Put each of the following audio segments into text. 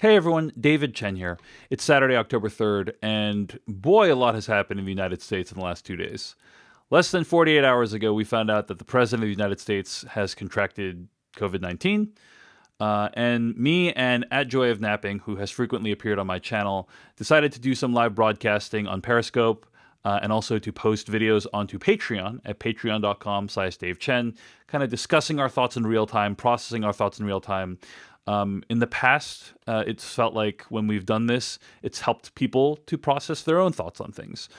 Hey everyone, David Chen here. It's Saturday, October 3rd, and boy, a lot has happened in the United States in the last 2 days. Less than 48 hours ago, we found out that the President of the United States has contracted COVID-19. And me and at Joy of Napping, who has frequently appeared on my channel, decided to do some live broadcasting on Periscope and also to post videos onto Patreon at patreon.com/Dave Chen, kind of discussing our thoughts in real time, processing our thoughts in real time. In the past, it's felt like when we've done this, it's helped people to process their own thoughts on things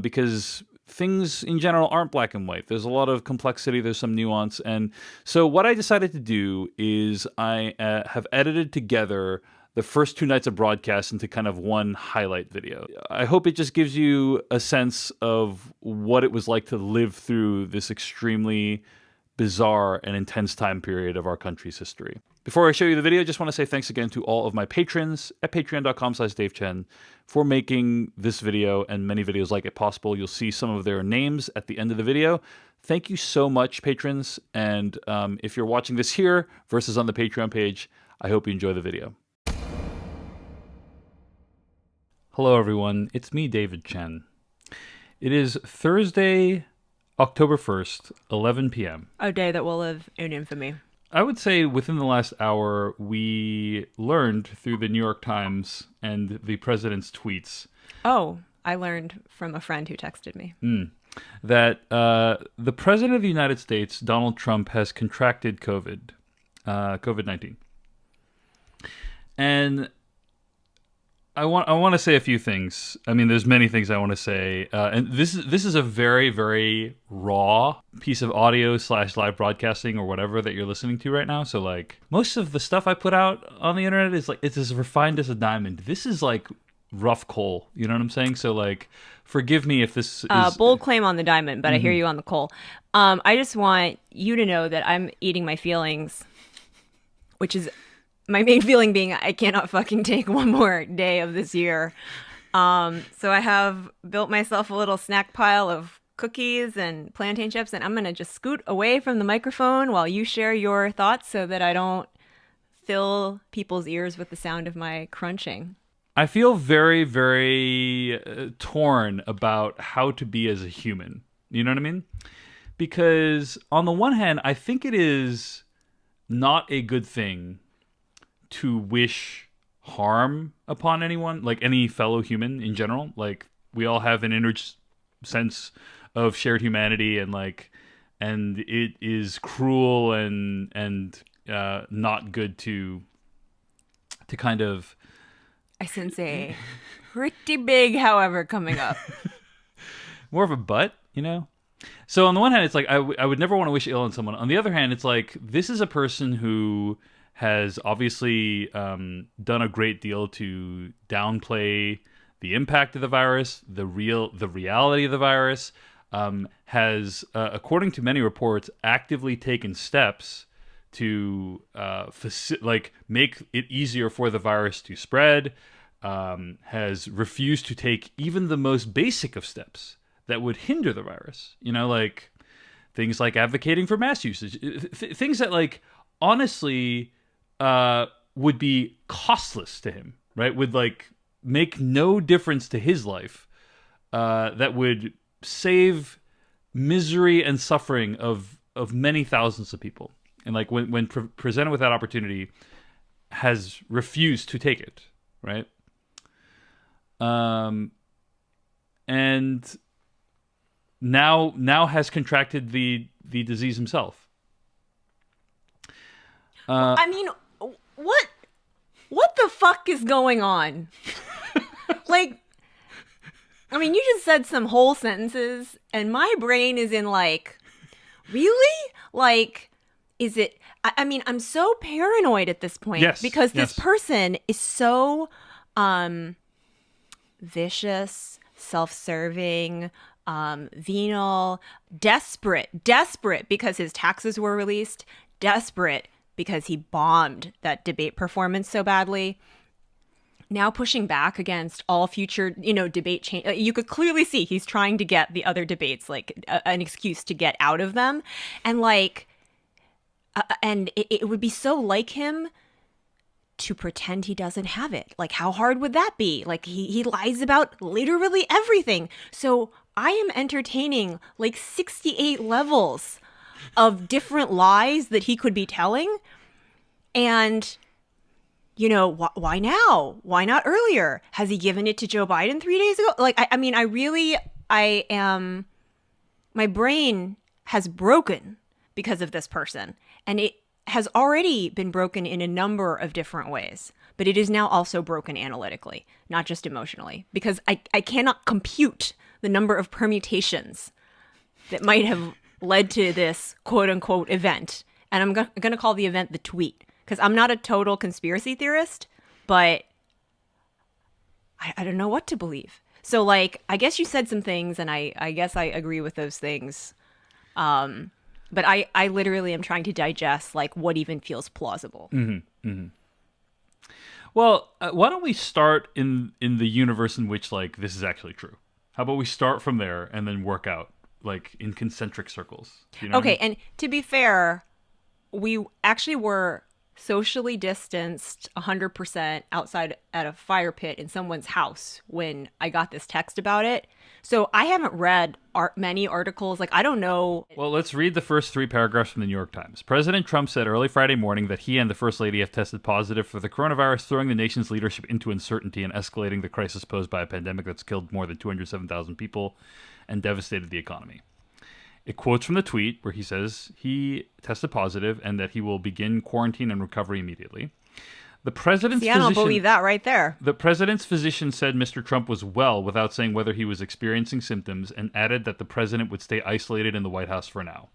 because things in general aren't black and white. There's a lot of complexity, there's some nuance. And so what I decided to do is I have edited together the first 2 nights of broadcast into kind of one highlight video. I hope it just gives you a sense of what it was like to live through this extremely bizarre and intense time period of our country's history. Before I show you the video, I just want to say thanks again to all of my patrons at patreon.com/Dave Chen for making this video and many videos like it possible. You'll see some of their names at the end of the video. Thank you so much, patrons. And if you're watching this here versus on the Patreon page, I hope you enjoy the video. Hello, everyone. It's me, David Chen. It is Thursday, October 1st, 11 p.m. A day that will live in infamy. I would say within the last hour, we learned through the New York Times and the president's tweets. Oh, I learned from a friend who texted me. That the president of the United States, Donald Trump, has contracted COVID-19. And I want to say a few things. I mean, there's many things I want to say, and this is a very, very raw piece of audio / live broadcasting or whatever that you're listening to right now. So like most of the stuff I put out on the internet is like it's as refined as a diamond. This is like rough coal. You know what I'm saying? So like, forgive me if this is bold claim on the diamond, but I hear you on the coal. I just want you to know that I'm eating my feelings, which is. My main feeling being I cannot fucking take one more day of this year. So I have built myself a little snack pile of cookies and plantain chips, and I'm going to just scoot away from the microphone while you share your thoughts so that I don't fill people's ears with the sound of my crunching. I feel very, very torn about how to be as a human. You know what I mean? Because on the one hand, I think it is not a good thing to wish harm upon anyone, like any fellow human in general. Like we all have an inner sense of shared humanity, and it is cruel and not good to kind of. I sense a pretty big, however, coming up. More of a butt, you know. So on the one hand, it's like I would never want to wish ill on someone. On the other hand, it's like this is a person who has obviously done a great deal to downplay the impact of the virus, the reality of the virus, has, according to many reports, actively taken steps to make it easier for the virus to spread, has refused to take even the most basic of steps that would hinder the virus. You know, like things like advocating for mass usage, things that like honestly would be costless to him, right? Would like make no difference to his life. That would save misery and suffering of many thousands of people. And like when presented with that opportunity, has refused to take it, right? And now has contracted the disease himself. I mean, what the fuck is going on? Like, I mean, you just said some whole sentences, and my brain is in like, really? Like, is it? I mean, I'm so paranoid at this point because this person is so vicious, self-serving, venal, desperate because his taxes were released, desperate because he bombed that debate performance so badly. Now pushing back against all future, debate change. You could clearly see he's trying to get the other debates like an excuse to get out of them. And like, and it would be so like him to pretend he doesn't have it. Like, how hard would that be? Like, he lies about literally everything. So I am entertaining like 68 levels of different lies that he could be telling. And, you know, why now? Why not earlier? Has he given it to Joe Biden 3 days ago? Like, I mean, my brain has broken because of this person. And it has already been broken in a number of different ways. But it is now also broken analytically, not just emotionally. Because I cannot compute the number of permutations that might have led to this quote unquote event. And I'm going to call the event the tweet. Because I'm not a total conspiracy theorist, but I don't know what to believe. So, like, I guess you said some things, and I guess I agree with those things. But I literally am trying to digest, like, what even feels plausible. Mm-hmm. Mm-hmm. Well, why don't we start in the universe in which, like, this is actually true? How about we start from there and then work out, like, in concentric circles? You know Okay, what I mean? and to be fair, we actually were socially distanced 100% outside at a fire pit in someone's house when I got this text about it. So I haven't read many articles. Like, I don't know. Well, let's read the first 3 paragraphs from the New York Times. President Trump said early Friday morning that he and the First Lady have tested positive for the coronavirus, throwing the nation's leadership into uncertainty and escalating the crisis posed by a pandemic that's killed more than 207,000 people and devastated the economy. It quotes from the tweet where he says he tested positive and that he will begin quarantine and recovery immediately. The president's I don't believe that right there. The president's physician said Mr. Trump was well without saying whether he was experiencing symptoms and added that the president would stay isolated in the White House for now.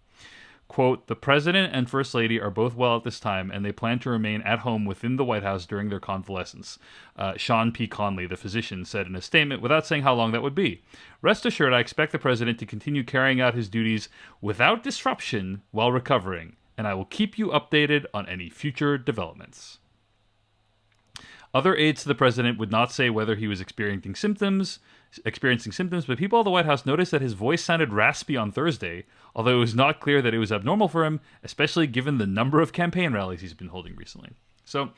Quote, the president and first lady are both well at this time, and they plan to remain at home within the White House during their convalescence. Sean P. Conley, the physician, said in a statement without saying how long that would be. Rest assured, I expect the president to continue carrying out his duties without disruption while recovering, and I will keep you updated on any future developments. Other aides to the president would not say whether he was experiencing symptoms, but people at the White House noticed that his voice sounded raspy on Thursday, although it was not clear that it was abnormal for him, especially given the number of campaign rallies he's been holding recently. So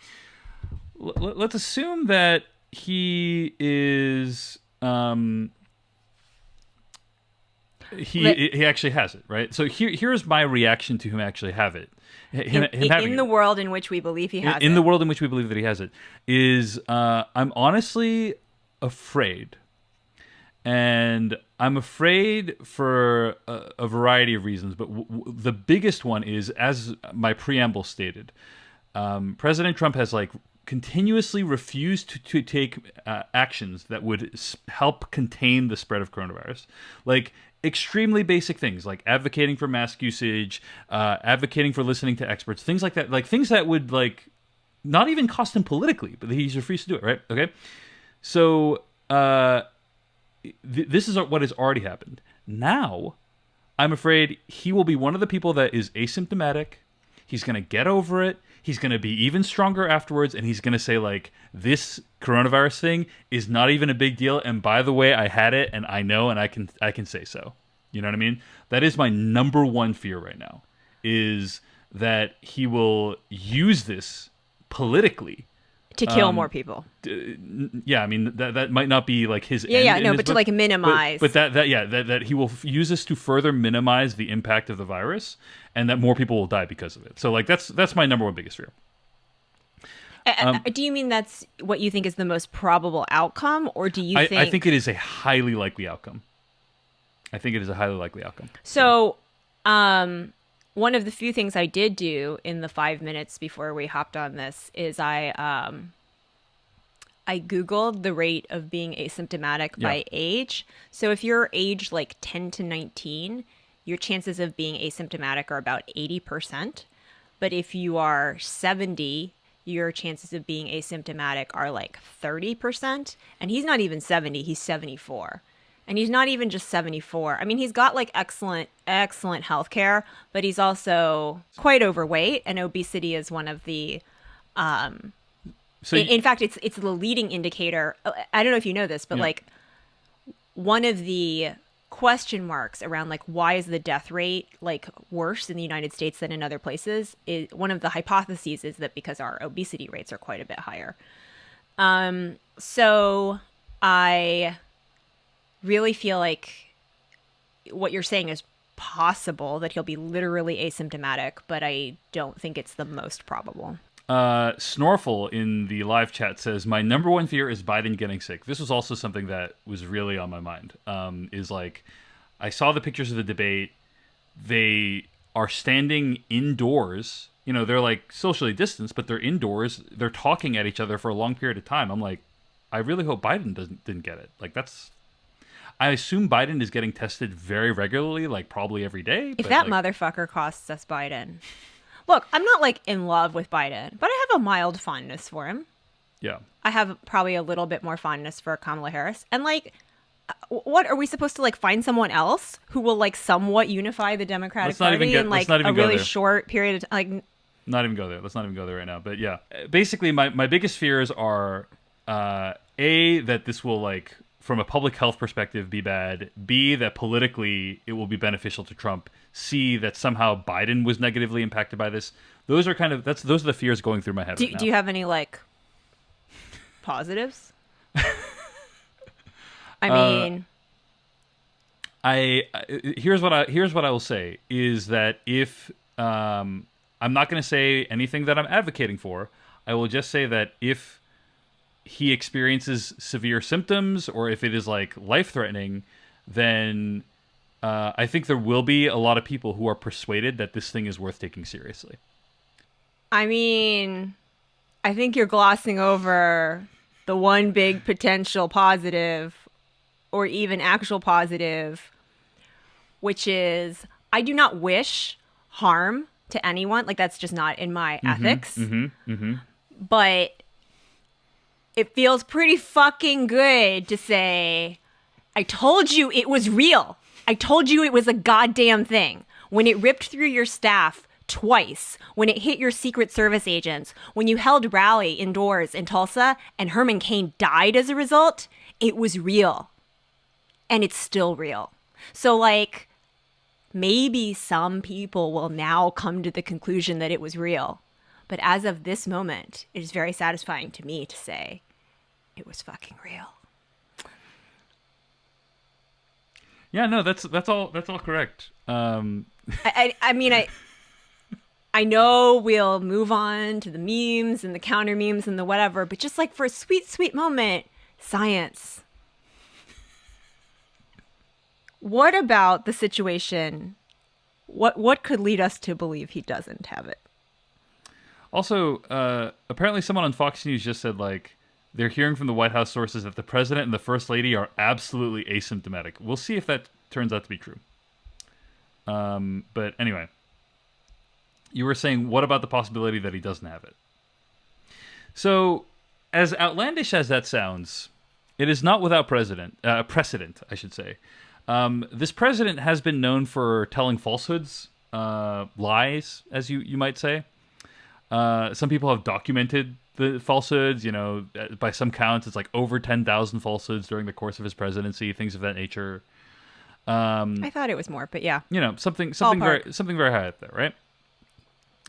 let's assume that he is... He actually has it, right? So here's my reaction to him actually have it. In the world in which we believe he has it. In the world in which we believe that he has it, is I'm honestly afraid. And I'm afraid for a variety of reasons, but the biggest one is, as my preamble stated, President Trump has continuously refused to take actions that would help contain the spread of coronavirus. Extremely basic things like advocating for mask usage, advocating for listening to experts, things like that, things that would not even cost him politically, but he's refused to do it, right? Okay. So this is what has already happened. Now, I'm afraid he will be one of the people that is asymptomatic. He's going to get over it. He's going to be even stronger afterwards, and he's going to say, this coronavirus thing is not even a big deal, and by the way, I had it, and I know, and I can say so. You know what I mean? That is my number one fear right now, is that he will use this politically to kill more people. Yeah, I mean that might not be his end. Yeah, no, but to minimize. But that he will use this to further minimize the impact of the virus, and that more people will die because of it. So that's my number one biggest fear. Do you mean that's what you think is the most probable outcome, or do you think? I think it is a highly likely outcome. So, one of the few things I did do in the 5 minutes before we hopped on this is I Googled the rate of being asymptomatic by age. So if you're age 10 to 19, your chances of being asymptomatic are about 80%. But if you are 70, your chances of being asymptomatic are 30%. And he's not even 70, he's 74. And he's not even just 74. I mean, he's got excellent health care, but he's also quite overweight, and obesity is one of the in fact, it's the leading indicator. I don't know if you know this, but one of the question marks around like why is the death rate like worse in the United States than in other places, is one of the hypotheses is that because our obesity rates are quite a bit higher. So I really feel like what you're saying is possible, that he'll be literally asymptomatic, but I don't think it's the most probable. Snorful in the live chat says, my number one fear is Biden getting sick. This was also something that was really on my mind. Is like, I saw the pictures of the debate. They are standing indoors. You know, they're like socially distanced, but they're indoors. They're talking at each other for a long period of time. I'm like, I really hope Biden didn't get it. Like, I assume Biden is getting tested very regularly, like probably every day. If that motherfucker costs us Biden. Look, I'm not like in love with Biden, but I have a mild fondness for him. Yeah. I have probably a little bit more fondness for Kamala Harris. And like, what are we supposed to like find someone else who will like somewhat unify the Democratic Party in like a really short period of time? Like, not even go there. Let's not even go there right now. But yeah, basically my biggest fears are that this will like, from a public health perspective, be bad. B, that politically it will be beneficial to Trump. C, that somehow Biden was negatively impacted by this. Those are those are the fears going through my head right now. Do you have any like positives? I mean, here's what I will say is that if I'm not going to say anything that I'm advocating for, I will just say that if he experiences severe symptoms or if it is like life-threatening, then I think there will be a lot of people who are persuaded that this thing is worth taking seriously. I mean, I think you're glossing over the one big potential positive or even actual positive, which is I do not wish harm to anyone. Like, that's just not in my ethics. But it feels pretty fucking good to say, I told you it was real. I told you it was a goddamn thing. When it ripped through your staff twice, when it hit your Secret Service agents, when you held rally indoors in Tulsa and Herman Cain died as a result, it was real. And it's still real. So, like, maybe some people will now come to the conclusion that it was real. But as of this moment, it is very satisfying to me to say it was fucking real. Yeah, no, that's all correct. I mean, I know we'll move on to the memes and the counter memes and the whatever, but just like for a sweet, sweet moment, science. What about the situation? What could lead us to believe he doesn't have it? Also, apparently someone on Fox News just said, like, they're hearing from the White House sources that the president and the first lady are absolutely asymptomatic. We'll see if that turns out to be true. But anyway, you were saying, what about the possibility that he doesn't have it? So, as outlandish as that sounds, it is not without precedent, I should say. This president has been known for telling falsehoods, lies, as you might say. Some people have documented the falsehoods. You know, by some counts, it's like over 10,000 falsehoods during the course of his presidency, things of that nature. I thought it was more, but yeah. You know, something very high up there, right?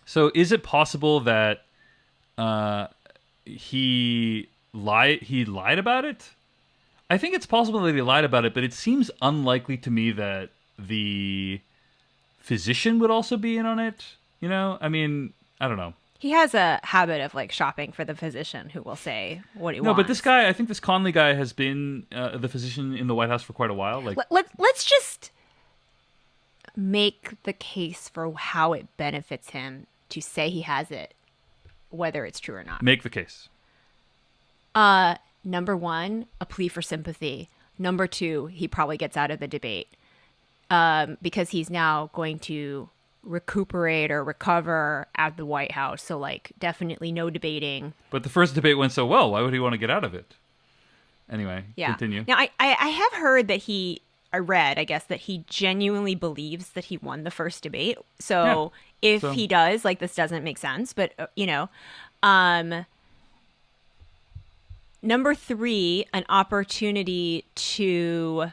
So, is it possible that he lied about it? I think it's possible that he lied about it, but it seems unlikely to me that the physician would also be in on it. You know, I mean, I don't know. He has a habit of like shopping for the physician who will say what he wants. No, but this guy, I think this Conley guy has been the physician in the White House for quite a while. Like, let's just make the case for how it benefits him to say he has it, whether it's true or not. Make the case. Number one, a plea for sympathy. Number two, he probably gets out of the debate because he's now going to recuperate or recover at the White House. So, like, definitely no debating. But the first debate went so well. Why would he want to get out of it? Anyway, yeah. Continue. Now, I have heard that I read, I guess, that he genuinely believes that he won the first debate. So, if he does, like, this doesn't make sense. But, you know, number three, an opportunity to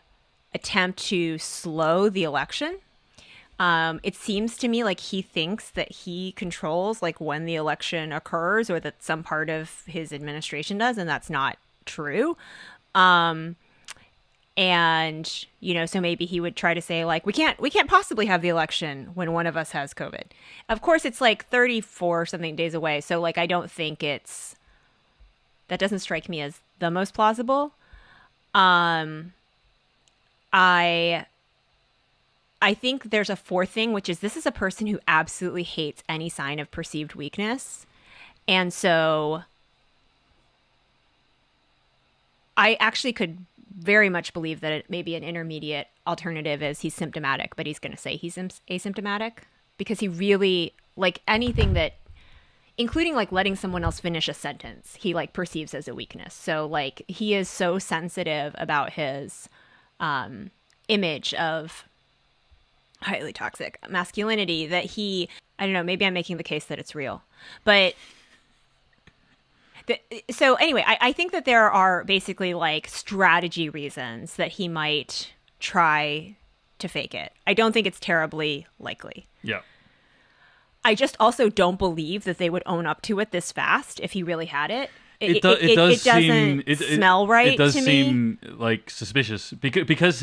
attempt to slow the election. It seems to me like he thinks that he controls like when the election occurs, or that some part of his administration does, and that's not true. And, you know, so maybe he would try to say like, we can't possibly have the election when one of us has COVID. Of course, it's like 34 something days away. So like, I don't think that doesn't strike me as the most plausible. I think there's a fourth thing, which is this is a person who absolutely hates any sign of perceived weakness. And so I actually could very much believe that it may be an intermediate alternative is he's symptomatic, but he's going to say he's asymptomatic because he really, like anything that, including like letting someone else finish a sentence, he like perceives as a weakness. So like he is so sensitive about his image of highly toxic masculinity that he, I don't know, maybe I'm making the case that it's real, but so anyway, I think that there are basically like strategy reasons that he might try to fake it. I don't think it's terribly likely. Yeah. I just also don't believe that they would own up to it this fast if he really had it. It doesn't smell right to me. It does seem like suspicious because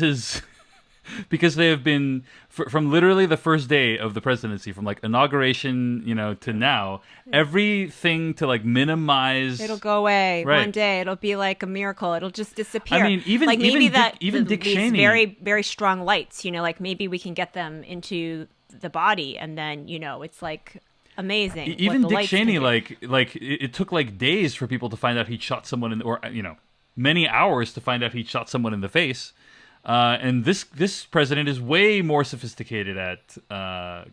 they have been from literally the first day of the presidency, from like inauguration, you know, to now, everything to like minimize. It'll go away right. one day. It'll be like a miracle. It'll just disappear. I mean, even Dick these Cheney, very very strong lights. You know, like maybe we can get them into the body, and then you know, it's like amazing. Even Dick Cheney, like it took like days for people to find out he'd shot someone or you know, many hours to find out he'd shot someone in the face. And this president is way more sophisticated at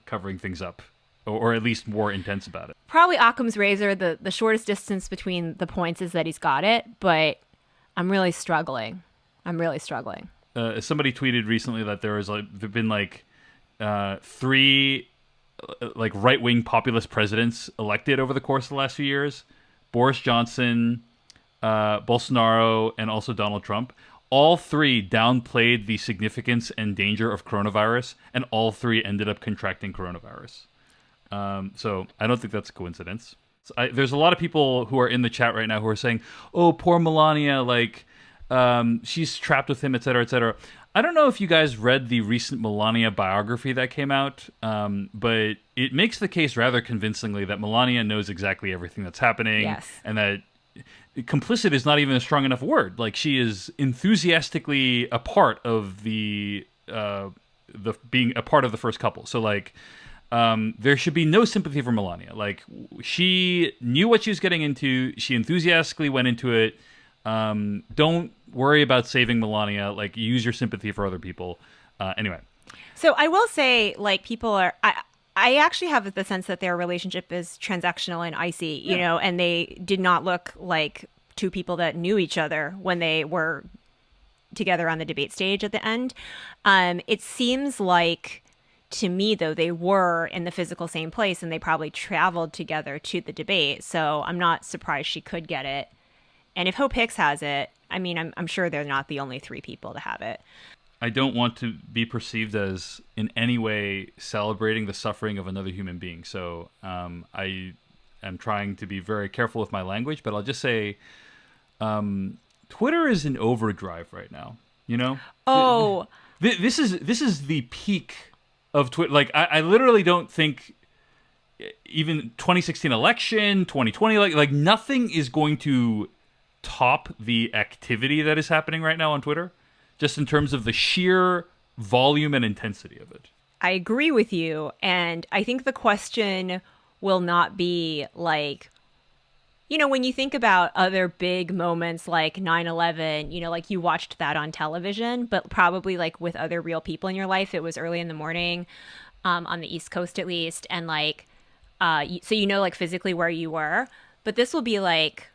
covering things up, or at least more intense about it. Probably Occam's razor. The shortest distance between the points is that he's got it, but I'm really struggling. Somebody tweeted recently that there've been like 3 like right-wing populist presidents elected over the course of the last few years: Boris Johnson, Bolsonaro, and also Donald Trump. All 3 downplayed the significance and danger of coronavirus, and all 3 ended up contracting coronavirus. So I don't think that's a coincidence. There's a lot of people who are in the chat right now who are saying, "Oh, poor Melania, like she's trapped with him, etc., etc." I don't know if you guys read the recent Melania biography that came out, but it makes the case rather convincingly that Melania knows exactly everything that's happening, yes. And that complicit is not even a strong enough word. Like, she is enthusiastically a part of the being a part of the first couple. So like, there should be no sympathy for Melania. Like, she knew what she was getting into. She enthusiastically went into it. Don't worry about saving Melania. Like, use your sympathy for other people. Anyway. So I will say, like, people are, I actually have the sense that their relationship is transactional and icy, you know, and they did not look like 2 people that knew each other when they were together on the debate stage at the end. It seems like, to me, though, they were in the physical same place and they probably traveled together to the debate. So I'm not surprised she could get it. And if Hope Hicks has it, I mean, I'm sure they're not the only 3 people to have it. I don't want to be perceived as in any way celebrating the suffering of another human being. So I am trying to be very careful with my language, but I'll just say Twitter is in overdrive right now, you know? Oh. This is the peak of Twitter. Like, I literally don't think even 2016 election, 2020, like nothing is going to top the activity that is happening right now on Twitter, just in terms of the sheer volume and intensity of it. I agree with you. And I think the question will not be like, you know, when you think about other big moments like 9/11, you know, like you watched that on television, but probably like with other real people in your life, it was early in the morning, on the East Coast at least. And like, so you know, like physically where you were, but this will be like,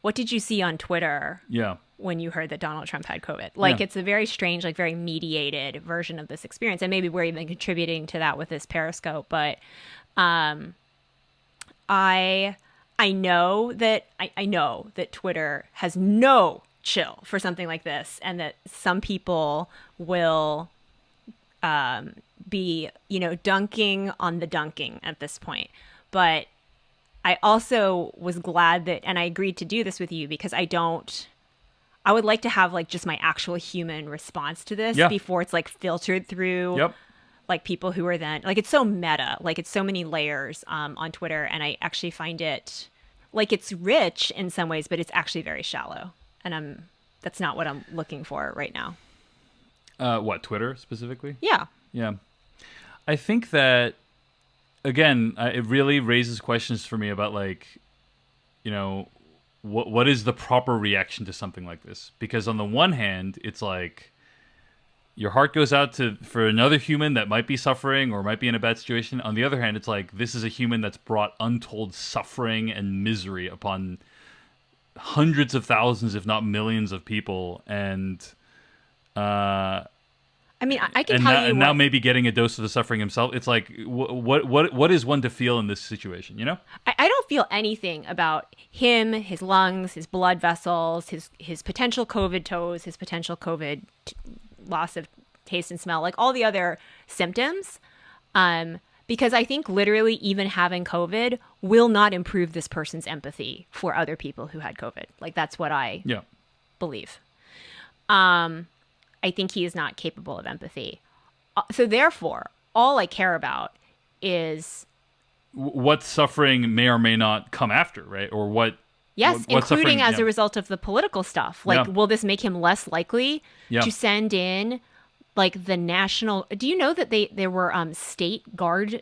what did you see on Twitter? Yeah. When you heard that Donald Trump had COVID. Like, it's a very strange, like very mediated version of this experience. And maybe we're even contributing to that with this Periscope. But I know that Twitter has no chill for something like this, and that some people will be, dunking on the dunking at this point. But I also was glad that, and I agreed to do this with you because I would like to have like just my actual human response to this before it's like filtered through like people who are then like, it's so meta, like it's so many layers on Twitter. And I actually find it like it's rich in some ways, but it's actually very shallow. And that's not what I'm looking for right now. What, Twitter specifically? Yeah. Yeah. I think that, again, it really raises questions for me about like, what is the proper reaction to something like this? Because on the one hand, it's like your heart goes out for another human that might be suffering or might be in a bad situation. On the other hand, it's like this is a human that's brought untold suffering and misery upon hundreds of thousands, if not millions of people. And I mean, I can tell you. And now maybe getting a dose of the suffering himself. It's like, what is one to feel in this situation? I don't feel anything about him, his lungs, his blood vessels, his potential COVID toes, his potential COVID loss of taste and smell, like all the other symptoms. Because I think literally even having COVID will not improve this person's empathy for other people who had COVID. Like that's what I believe. I think he is not capable of empathy. So therefore, all I care about is what suffering may or may not come after, right? Or what? Yes, what including as a result of the political stuff. Like, will this make him less likely to send in, like, the national? Do you know that there were state guard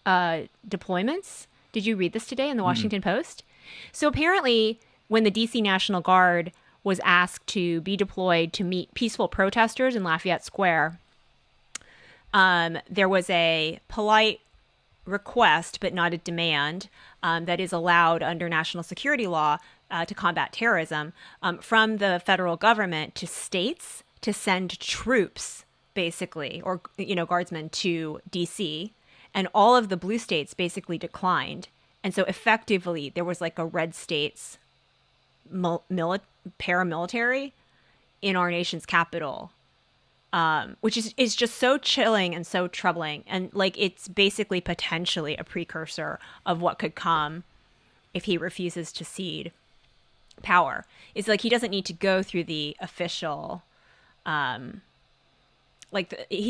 deployments? Did you read this today in the Washington Post? So apparently, when the DC National Guard was asked to be deployed to meet peaceful protesters in Lafayette Square, there was a polite request, but not a demand, that is allowed under national security law to combat terrorism from the federal government to states to send troops, basically, or guardsmen to DC, and all of the blue states basically declined, and so effectively there was like a red states paramilitary in our nation's capital, which is just so chilling and so troubling. And like, it's basically potentially a precursor of what could come if he refuses to cede power. It's like, he doesn't need to go through the official, he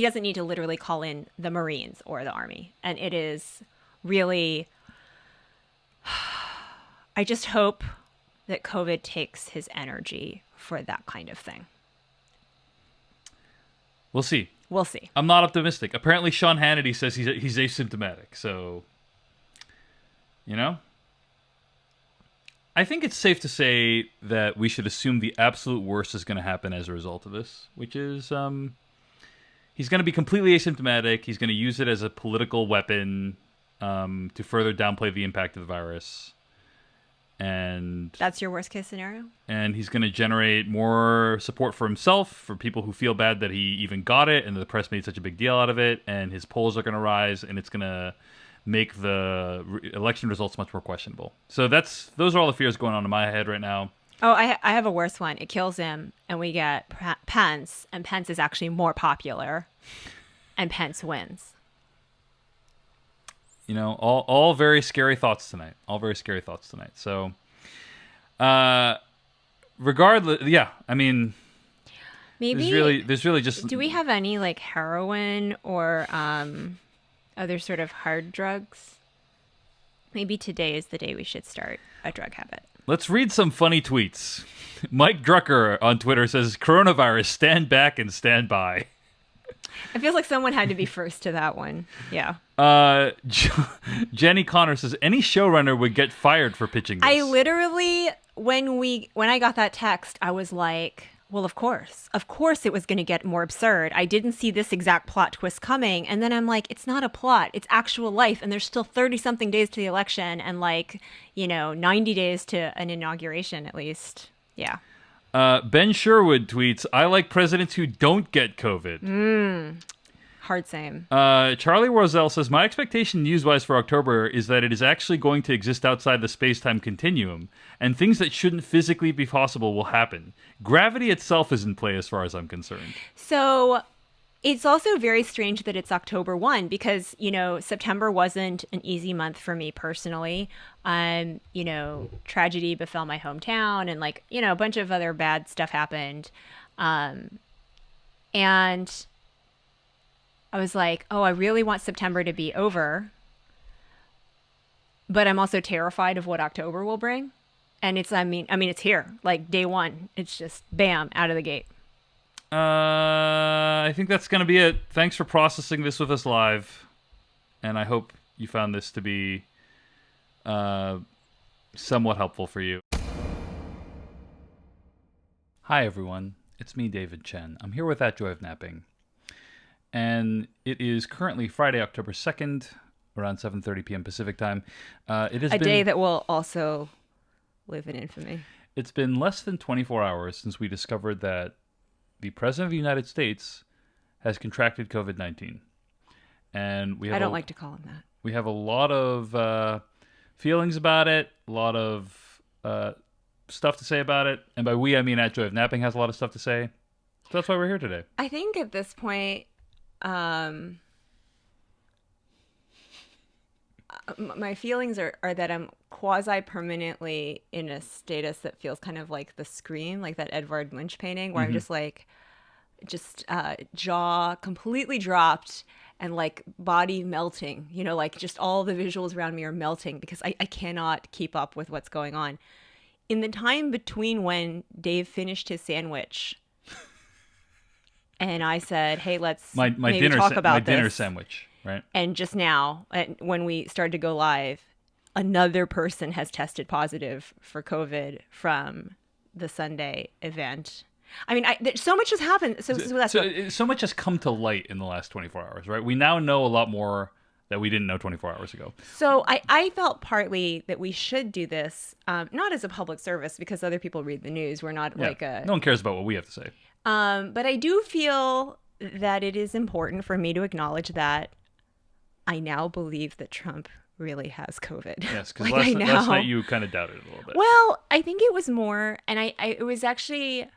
doesn't need to literally call in the Marines or the Army. And it is really, I just hope that COVID takes his energy for that kind of thing. We'll see. We'll see. I'm not optimistic. Apparently, Sean Hannity says he's asymptomatic. So, I think it's safe to say that we should assume the absolute worst is going to happen as a result of this, which is he's going to be completely asymptomatic. He's going to use it as a political weapon to further downplay the impact of the virus. And that's your worst case scenario? And he's going to generate more support for himself, for people who feel bad that he even got it and the press made such a big deal out of it, and his polls are going to rise, and it's going to make the election results much more questionable. So those are all the fears going on in my head right now. Oh, I have a worse one. It kills him, and we get Pence, and Pence is actually more popular, and Pence wins. All very scary thoughts tonight. All very scary thoughts tonight. So, regardless, I mean, maybe there's really just. Do we have any like heroin or other sort of hard drugs? Maybe today is the day we should start a drug habit. Let's read some funny tweets. Mike Drucker on Twitter says, "Coronavirus, stand back and stand by." It feels like someone had to be first to that one. Yeah. Jenny Connor says, any showrunner would get fired for pitching this. I literally, when I got that text, I was like, well, of course it was going to get more absurd. I didn't see this exact plot twist coming. And then I'm like, it's not a plot, it's actual life. And there's still 30 something days to the election and 90 days to an inauguration at least. Yeah. Ben Sherwood tweets, I like presidents who don't get COVID. Hard same. Charlie Roselle says, my expectation news-wise for October is that it is actually going to exist outside the space-time continuum, and things that shouldn't physically be possible will happen. Gravity itself is in play as far as I'm concerned. So it's also very strange that it's October 1 because, September wasn't an easy month for me personally. Tragedy befell my hometown and a bunch of other bad stuff happened. And I was like, oh, I really want September to be over. But I'm also terrified of what October will bring. And it's here, like day one. It's just bam, out of the gate. I think that's going to be it. Thanks for processing this with us live. And I hope you found this to be somewhat helpful for you. Hi, everyone. It's me, David Chen. I'm here with That Joy of Napping. And it is currently Friday, October 2nd, around 7:30 p.m. Pacific time. It has a been day that will also live in infamy. It's been less than 24 hours since we discovered that the President of the United States has contracted COVID-19. And I don't like to call him that. We have a lot of feelings about it, a lot of stuff to say about it. And by we, I mean At Joy of Napping has a lot of stuff to say. So that's why we're here today. I think at this point, my feelings are that I'm quasi-permanently in a status that feels kind of like The Scream, like that Edvard Munch painting, where I'm just jaw completely dropped and like body melting, just all the visuals around me are melting because I cannot keep up with what's going on. In the time between when Dave finished his sandwich and I said, hey, let's maybe talk about this. My dinner sandwich, right? And just now, when we started to go live, another person has tested positive for COVID from the Sunday event. I mean, so much has happened. So much has come to light in the last 24 hours, right? We now know a lot more that we didn't know 24 hours ago. So I felt partly that we should do this, not as a public service because other people read the news. We're not no one cares about what we have to say. But I do feel that it is important for me to acknowledge that I now believe that Trump really has COVID. Yes, because last night you kind of doubted it a little bit. Well, I think it was more, and it was actually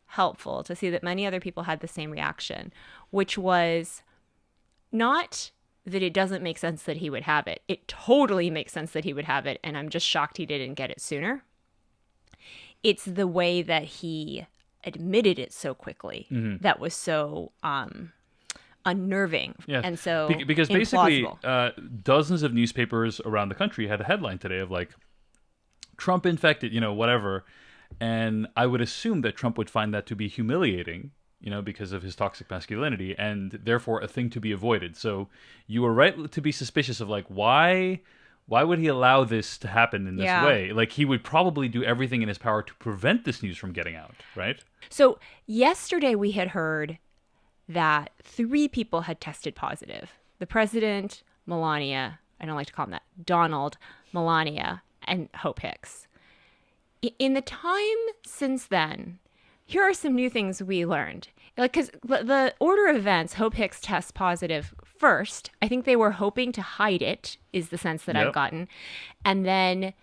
helpful to see that many other people had the same reaction, which was not that it doesn't make sense that he would have it. It totally makes sense that he would have it, and I'm just shocked he didn't get it sooner. It's the way that he admitted it so quickly that was so unnerving and so because basically dozens of newspapers around the country had a headline today of like Trump infected, whatever, and I would assume that Trump would find that to be humiliating, because of his toxic masculinity and therefore a thing to be avoided. So you were right to be suspicious of like why would he allow this to happen in this way? Like he would probably do everything in his power to prevent this news from getting out, right? So yesterday we had heard that 3 people had tested positive. The president, Melania, I don't like to call him that, Donald, Melania, and Hope Hicks. In the time since then, here are some new things we learned. Because the order of events, Hope Hicks tests positive first. I think they were hoping to hide it, is the sense that I've gotten. And then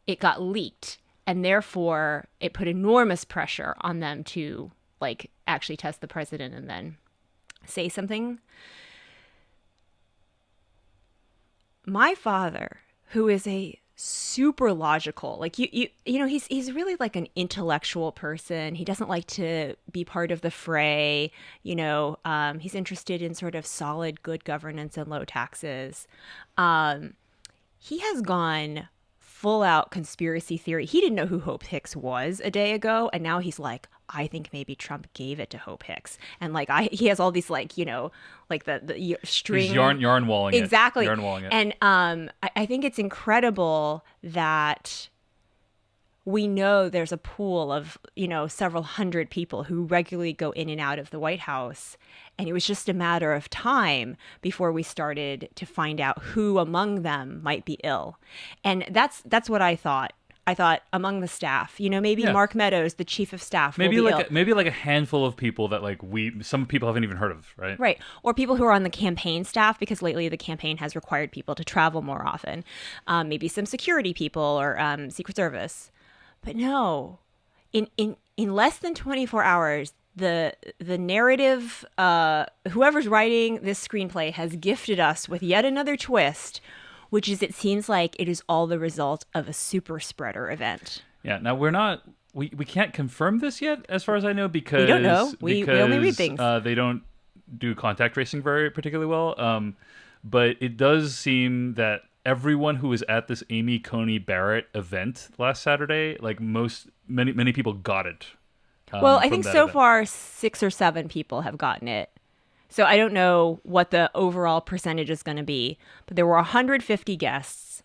it got leaked. And therefore, it put enormous pressure on them to actually test the president and then say something. My father, who is a super logical, he's really like an intellectual person. He doesn't like to be part of the fray. He's interested in sort of solid, good governance and low taxes. He has gone full out conspiracy theory. He didn't know who Hope Hicks was a day ago, and now he's like, I think maybe Trump gave it to Hope Hicks, and he has all these the string. He's yarn walling exactly. It. Yarn walling it. And I think it's incredible that we know there's a pool of several hundred people who regularly go in and out of the White House, and it was just a matter of time before we started to find out who among them might be ill, and that's what I thought. I thought, among the staff. Maybe Yeah. Mark Meadows, the chief of staff, will Maybe be like ill. maybe like a handful of people that like some people haven't even heard of, right? Right. Or people who are on the campaign staff, because lately the campaign has required people to travel more often. Maybe some security people or Secret Service. But no, in less than 24 hours, the narrative, whoever's writing this screenplay has gifted us with yet another twist, which is it seems like it is all the result of a super spreader event. Yeah. Now we can't confirm this yet, as far as I know, because We don't know. We only read things. They don't do contact tracing very particularly well. But it does seem that everyone who was at this Amy Coney Barrett event last Saturday, like many people got it. Well, I from think that so event. far 6 or 7 people have gotten it. So I don't know what the overall percentage is going to be, but there were 150 guests.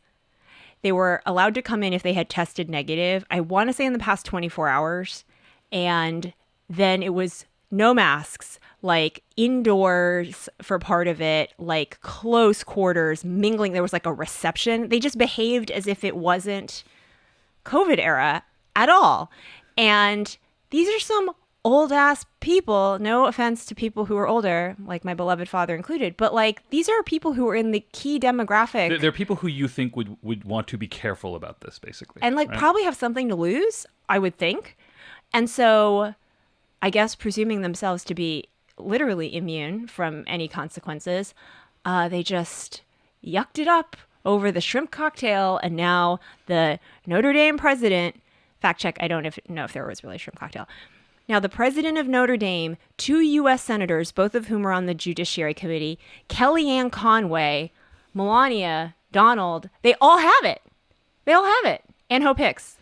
They were allowed to come in if they had tested negative, I want to say in the past 24 hours. And then it was no masks, like indoors for part of it, like close quarters, mingling. There was like a reception. They just behaved as if it wasn't COVID era at all. And these are some old ass people. No offense to people who are older, like my beloved father included, but like these are people who are in the key demographic They're people who you think would want to be careful about this, basically, and like right? probably have something to lose, I would think. And so I guess presuming themselves to be literally immune from any consequences, they just yucked it up over the shrimp cocktail. And now the Notre Dame president, fact check, I don't know if there was really a shrimp cocktail. Now, the president of Notre Dame, 2 U.S. senators, both of whom are on the Judiciary Committee, Kellyanne Conway, Melania, Donald, they all have it. They all have it. And Hope Hicks.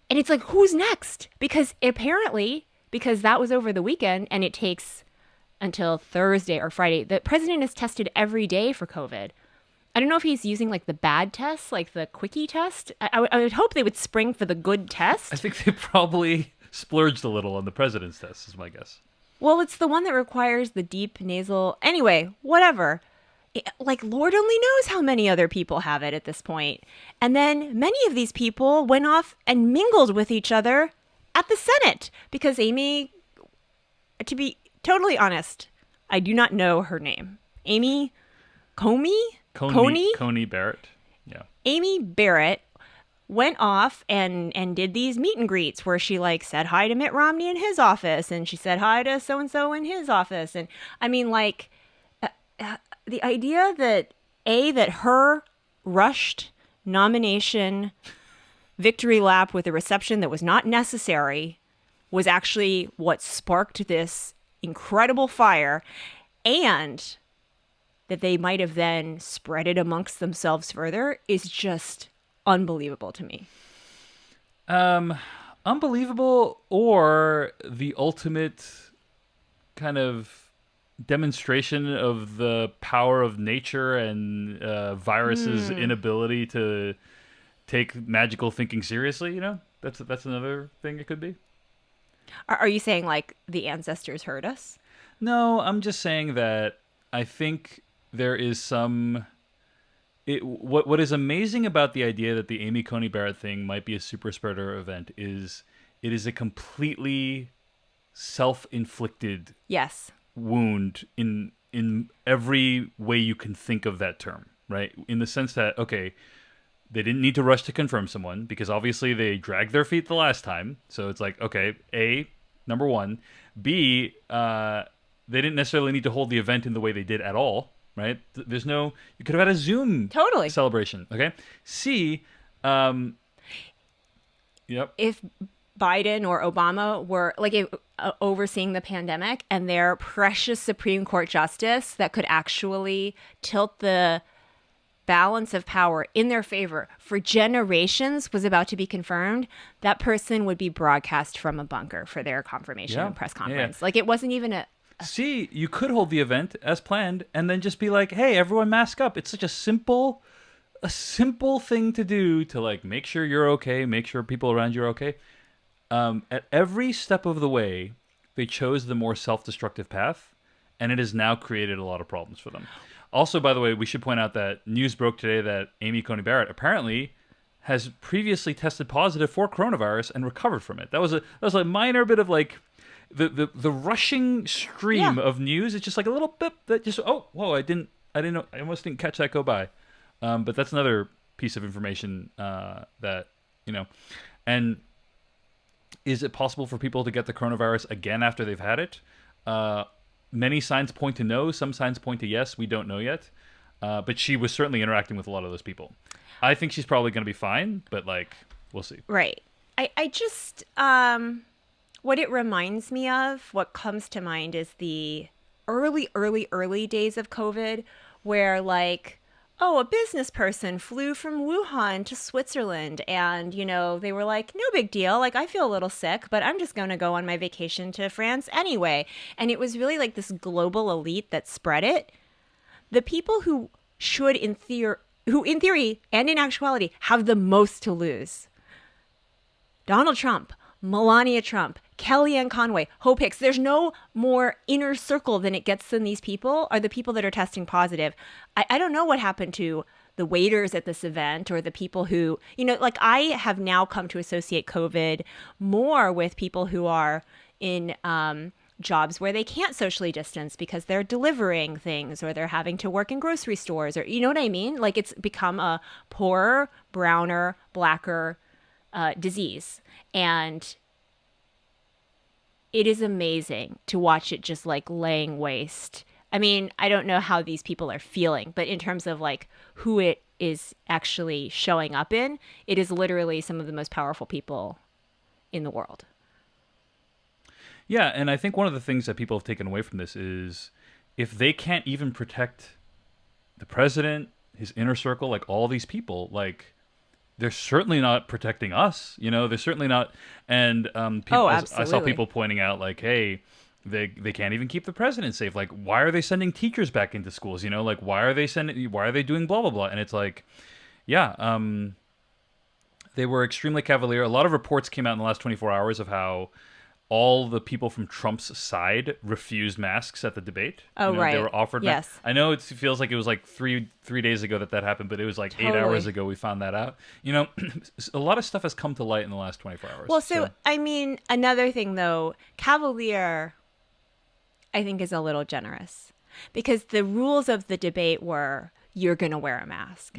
And it's like, who's next? Because apparently, because that was over the weekend and it takes until Thursday or Friday, the president is tested every day for COVID. I don't know if he's using like the bad test, like the quickie test. I would hope they would spring for the good test. I think they probably splurged a little on the president's test, is my guess. Well, it's the one that requires the deep nasal. Anyway, whatever. Like, Lord only knows how many other people have it at this point. And then many of these people went off and mingled with each other at the Senate because Amy, to be totally honest, I do not know her name. Amy Coney Barrett. Yeah. Amy Barrett went off and did these meet and greets where she like said hi to Mitt Romney in his office and she said hi to so-and-so in his office. And I mean, like, the idea that her rushed nomination victory lap with a reception that was not necessary was actually what sparked this incredible fire, and that they might have then spread it amongst themselves further is just unbelievable to me. Unbelievable, or the ultimate kind of demonstration of the power of nature and viruses' inability to take magical thinking seriously. That's another thing it could be. Are you saying like the ancestors heard us? No, I'm just saying that I think there is some. What is amazing about the idea that the Amy Coney Barrett thing might be a super spreader event is it is a completely self-inflicted Yes. wound in every way you can think of that term, right? In the sense that, okay, they didn't need to rush to confirm someone because obviously they dragged their feet the last time. So it's like, okay, A, number one. B, they didn't necessarily need to hold the event in the way they did at all, right? There's no, you could have had a Zoom Totally. celebration, okay? C, yep. If Biden or Obama were like overseeing the pandemic and their precious Supreme Court justice that could actually tilt the balance of power in their favor for generations was about to be confirmed, that person would be broadcast from a bunker for their confirmation and press conference. Like it wasn't even a C, you could hold the event as planned and then just be like, hey, everyone mask up. It's such a simple thing to do to like make sure you're okay, make sure people around you are okay. At every step of the way, they chose the more self-destructive path, and it has now created a lot of problems for them. Also, by the way, we should point out that news broke today that Amy Coney Barrett apparently has previously tested positive for coronavirus and recovered from it. That was a minor bit of like the rushing stream Yeah. of news. It's just like a little bit that just I didn't know, I almost didn't catch that go by. But that's another piece of information that and is it possible for people to get the coronavirus again after they've had it? Many signs point to no. Some signs point to yes. We don't know yet. But she was certainly interacting with a lot of those people. I think she's probably going to be fine, but like, we'll see. Right. I just, what it reminds me of, what comes to mind is the early days of COVID where like, oh, a business person flew from Wuhan to Switzerland and, they were like, no big deal. Like, I feel a little sick, but I'm just going to go on my vacation to France anyway. And it was really like this global elite that spread it. The people who should, in theory and in actuality, have the most to lose. Donald Trump, Melania Trump, Kellyanne Conway, Hope Hicks. There's no more inner circle than it gets than these people are the people that are testing positive. I don't know what happened to the waiters at this event or the people who, like I have now come to associate COVID more with people who are in jobs where they can't socially distance because they're delivering things or they're having to work in grocery stores or, you know what I mean? Like it's become a poorer, browner, blacker disease. And it is amazing to watch it just like laying waste. I mean, I don't know how these people are feeling, but in terms of like who it is actually showing up in, it is literally some of the most powerful people in the world. Yeah, and I think one of the things that people have taken away from this is if they can't even protect the president, his inner circle, like all these people, like they're certainly not protecting us. They're certainly not. And people, I saw people pointing out like, hey, they can't even keep the president safe. Like, why are they sending teachers back into schools? Like, why are they doing blah, blah, blah? And it's like, yeah, they were extremely cavalier. A lot of reports came out in the last 24 hours of how all the people from Trump's side refused masks at the debate. Oh, right. They were offered. Yes. I know it feels like it was like three days ago that happened, but it was like Totally. 8 hours ago we found that out. A lot of stuff has come to light in the last 24 hours. Well, so I mean, another thing though, cavalier, I think is a little generous because the rules of the debate were you're going to wear a mask.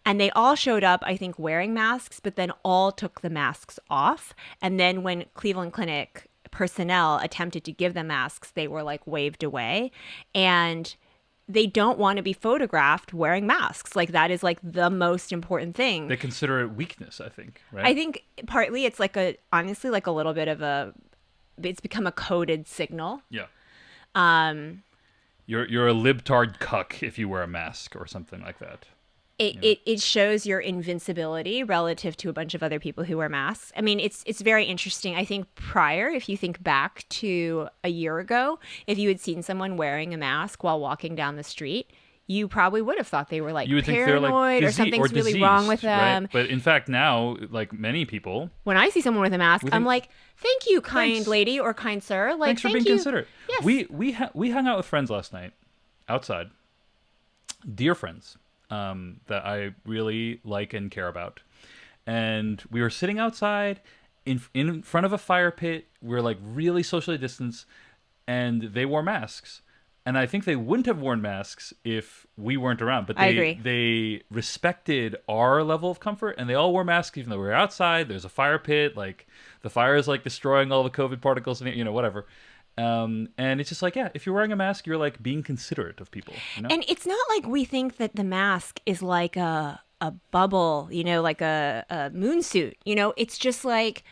And they all showed up, I think, wearing masks, but then all took the masks off. And then when Cleveland Clinic personnel attempted to give them masks, they were like waved away. And they don't want to be photographed wearing masks. Like that is like the most important thing. They consider it weakness, I think, right? I think partly it's like honestly, like a little bit of it's become a coded signal. Yeah. You're a libtard cuck if you wear a mask or something like that. It shows your invincibility relative to a bunch of other people who wear masks. I mean, it's very interesting. I think if you think back to a year ago, if you had seen someone wearing a mask while walking down the street, you probably would have thought they were like paranoid or something's really wrong with them. Right? But in fact, now, like many people, when I see someone with a mask, I'm like, "Thank you, kind lady or kind sir." Like, thanks for being considerate. Yes. We hung out with friends last night, outside, dear friends that I really like and care about, and we were sitting outside in front of a fire pit. We're like really socially distanced, and they wore masks. And I think they wouldn't have worn masks if we weren't around. But I agree. They respected our level of comfort, and they all wore masks even though we were outside. There's a fire pit. Like, the fire is, like, destroying all the COVID particles, and whatever. And it's just like, yeah, if you're wearing a mask, you're, like, being considerate of people. And it's not like we think that the mask is like a bubble, like a moon suit. It's just like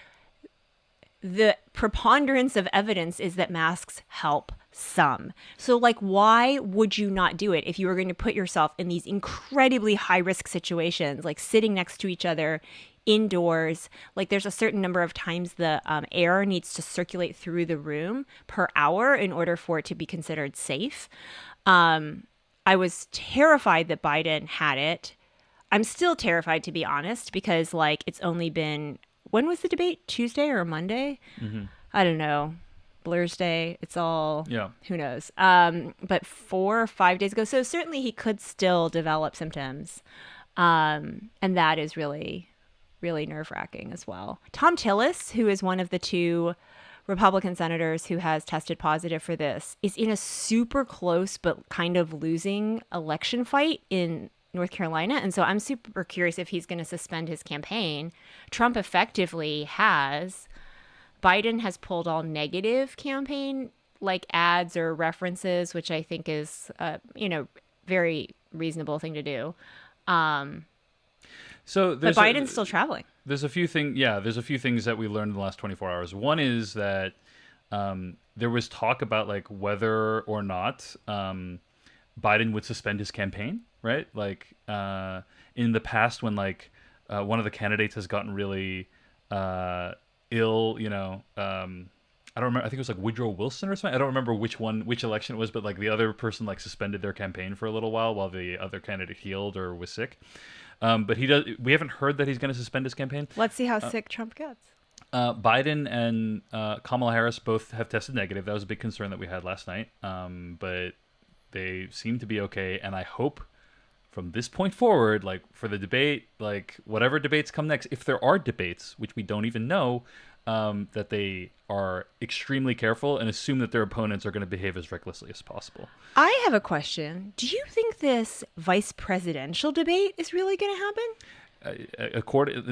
the preponderance of evidence is that masks help some. So like, why would you not do it if you were going to put yourself in these incredibly high risk situations, like sitting next to each other indoors? Like there's a certain number of times the air needs to circulate through the room per hour in order for it to be considered safe. I was terrified that Biden had it. I'm still terrified, to be honest, because like it's only been, when was the debate? Tuesday or Monday? Mm-hmm. I don't know. Blur's Day. It's all, who knows? But 4 or 5 days ago. So certainly he could still develop symptoms. And that is really really nerve-wracking as well. Tom Tillis, who is one of the two Republican senators who has tested positive for this, is in a super close but kind of losing election fight in North Carolina. And so I'm super curious if he's going to suspend his campaign. Trump effectively has. Biden has pulled all negative campaign like ads or references, which I think is, very reasonable thing to do. So but Biden's still traveling. There's a few things. Yeah, there's a few things that we learned in the last 24 hours. One is that there was talk about like whether or not Biden would suspend his campaign, right? Like in the past, when like one of the candidates has gotten really ill, I don't remember. I think it was like Woodrow Wilson or something. I don't remember which election it was, but like the other person like suspended their campaign for a little while the other candidate healed or was sick. But we haven't heard that he's going to suspend his campaign. Let's see how sick Trump gets. Biden and Kamala Harris both have tested negative. That was a big concern that we had last night. But they seem to be okay. And I hope from this point forward, like for the debate, like whatever debates come next, if there are debates, which we don't even know, that they are extremely careful and assume that their opponents are going to behave as recklessly as possible. I have a question. Do you think this vice presidential debate is really going to happen?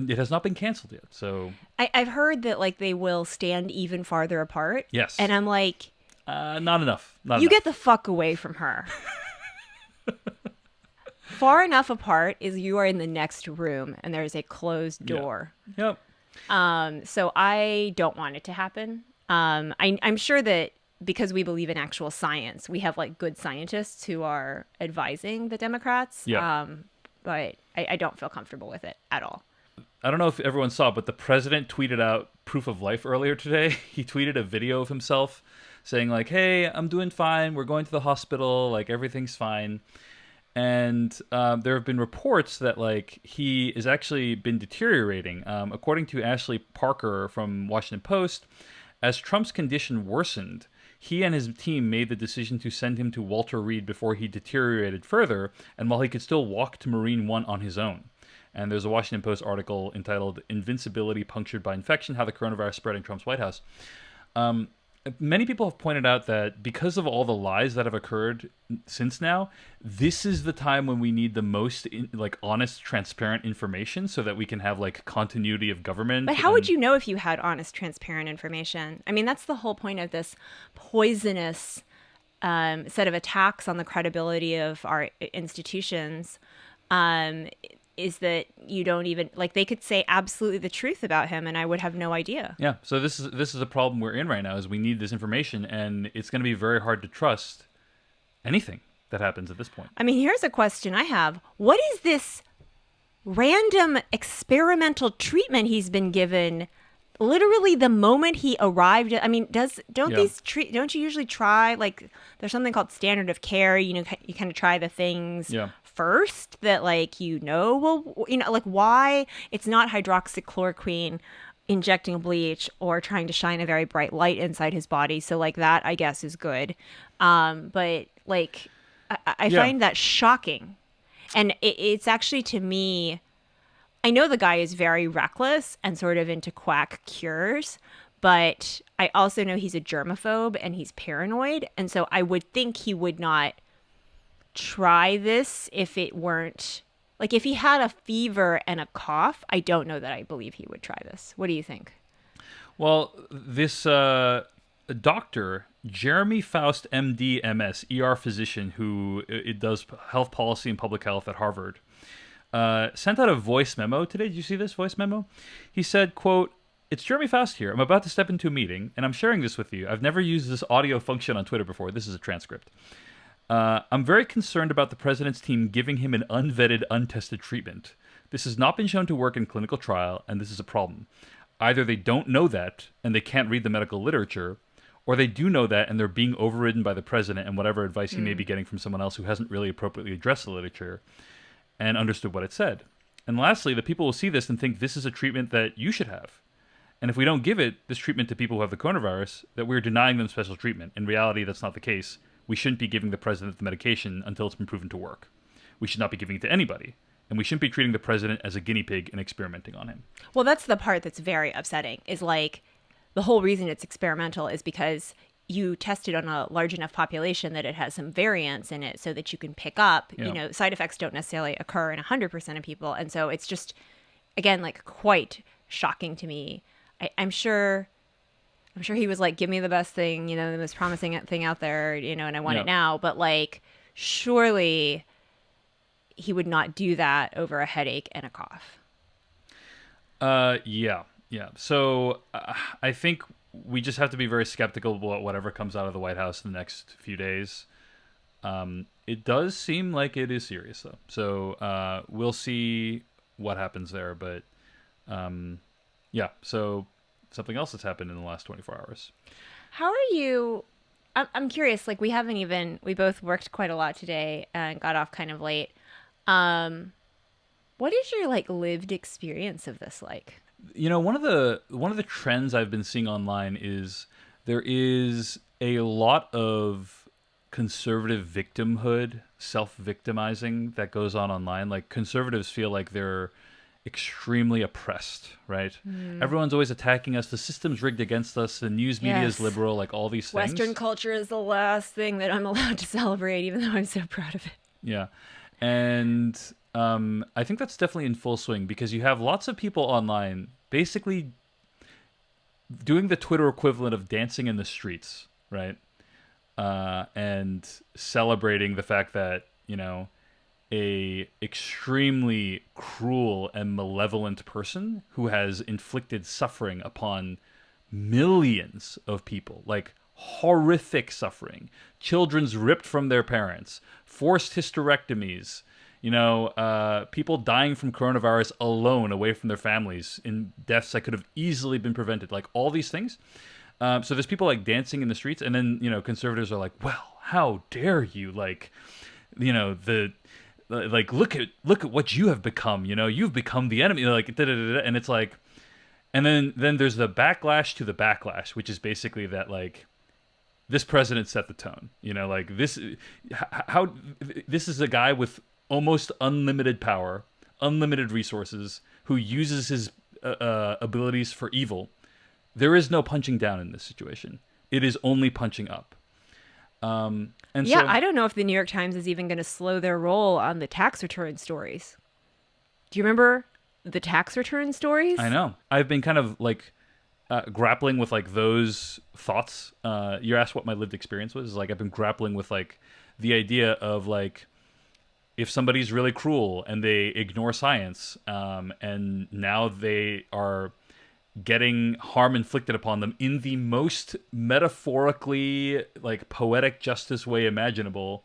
It has not been canceled yet. So I've heard that like they will stand even farther apart. Yes. And I'm like, not enough. You get the fuck away from her. Far enough apart is you are in the next room and there's a closed door. Yep. So I don't want it to happen. I'm sure that because we believe in actual science, we have like good scientists who are advising the Democrats. Yeah. But I don't feel comfortable with it at all. I don't know if everyone saw, but the president tweeted out proof of life earlier today. He tweeted a video of himself saying like, "Hey, I'm doing fine. We're going to the hospital. Like everything's fine." And there have been reports that like he has actually been deteriorating. According to Ashley Parker from Washington Post, as Trump's condition worsened, he and his team made the decision to send him to Walter Reed before he deteriorated further, and while he could still walk to Marine One on his own. And there's a Washington Post article entitled "Invincibility Punctured by Infection: How the Coronavirus Spread in Trump's White House." Many people have pointed out that because of all the lies that have occurred since now, this is the time when we need the most honest, transparent information so that we can have like continuity of government. But how would you know if you had honest, transparent information? I mean, that's the whole point of this poisonous set of attacks on the credibility of our institutions. Is that you don't even like they could say absolutely the truth about him and I would have no idea. Yeah. So this is a problem we're in right now is we need this information and it's going to be very hard to trust anything that happens at this point. I mean, here's a question I have. What is this random experimental treatment he's been given literally the moment he arrived? I mean, don't you usually try like there's something called standard of care, you kind of try the things first that why it's not hydroxychloroquine injecting bleach or trying to shine a very bright light inside his body. So like that, I guess, is good. But like, I find that shocking. And it's actually, to me, I know the guy is very reckless and sort of into quack cures, but I also know he's a germaphobe and he's paranoid. And so I would think he would not try this if it weren't like if he had a fever and a cough. I don't know that I believe he would try this. What do you think? Well, this doctor, Jeremy Faust, MD, MS, ER physician who does health policy and public health at Harvard, sent out a voice memo today. Did you see this voice memo? He said, quote, "It's Jeremy Faust here. I'm about to step into a meeting, and I'm sharing this with you. I've never used this audio function on Twitter before." This is a transcript. "I'm very concerned about the president's team giving him an unvetted, untested treatment. This has not been shown to work in clinical trial, and this is a problem. Either they don't know that, and they can't read the medical literature, or they do know that, and they're being overridden by the president and whatever advice he may be getting from someone else who hasn't really appropriately addressed the literature and understood what it said. And lastly, the people will see this and think this is a treatment that you should have. And if we don't give this treatment to people who have the coronavirus, that we're denying them special treatment. In reality, that's not the case. We shouldn't be giving the president the medication until it's been proven to work. We should not be giving it to anybody. and we shouldn't be treating the president as a guinea pig and experimenting on him. Well, that's the part that's very upsetting, is like the whole reason it's experimental is because you tested on a large enough population that it has some variance in it so that you can pick up, Yeah. side effects don't necessarily occur in 100% of people. And so it's just, again, like quite shocking to me. I'm sure he was like, give me the best thing, the most promising thing out there, and I want it now. But like, surely he would not do that over a headache and a cough. Yeah. So I think we just have to be very skeptical about whatever comes out of the White House in the next few days. It does seem like it is serious, though. So we'll see what happens there. But yeah, so something else that's happened in the last 24 hours. How are you? I'm curious. Like, we both worked quite a lot today and got off kind of late. What is your like lived experience of this like? One of the trends I've been seeing online is there is a lot of conservative victimhood, self-victimizing that goes on online. Like, conservatives feel like they're extremely oppressed, right? Everyone's always attacking us. The system's rigged against us. The news media is liberal, like all these things. Western culture is the last thing that I'm allowed to celebrate, even though I'm so proud of it. Yeah. And I think that's definitely in full swing because you have lots of people online basically doing the Twitter equivalent of dancing in the streets, right? And celebrating the fact that, a extremely cruel and malevolent person who has inflicted suffering upon millions of people, like horrific suffering, children's ripped from their parents, forced hysterectomies, people dying from coronavirus alone away from their families in deaths that could have easily been prevented, like all these things. So there's people like dancing in the streets, and then, conservatives are like, well, how dare you? Like, like, look at what you have become, you've become the enemy, like, da-da-da-da. And it's like, and then there's the backlash to the backlash, which is basically that, like, this president set the tone, like this is a guy with almost unlimited power, unlimited resources, who uses his abilities for evil. There is no punching down in this situation. It is only punching up. And yeah, so, I don't know if the New York Times is even going to slow their roll on the tax return stories. Do you remember the tax return stories? I know. I've been kind of like grappling with like those thoughts. You asked what my lived experience was. Like, I've been grappling with like the idea of like, if somebody's really cruel and they ignore science, and now they are getting harm inflicted upon them in the most metaphorically like poetic justice way imaginable,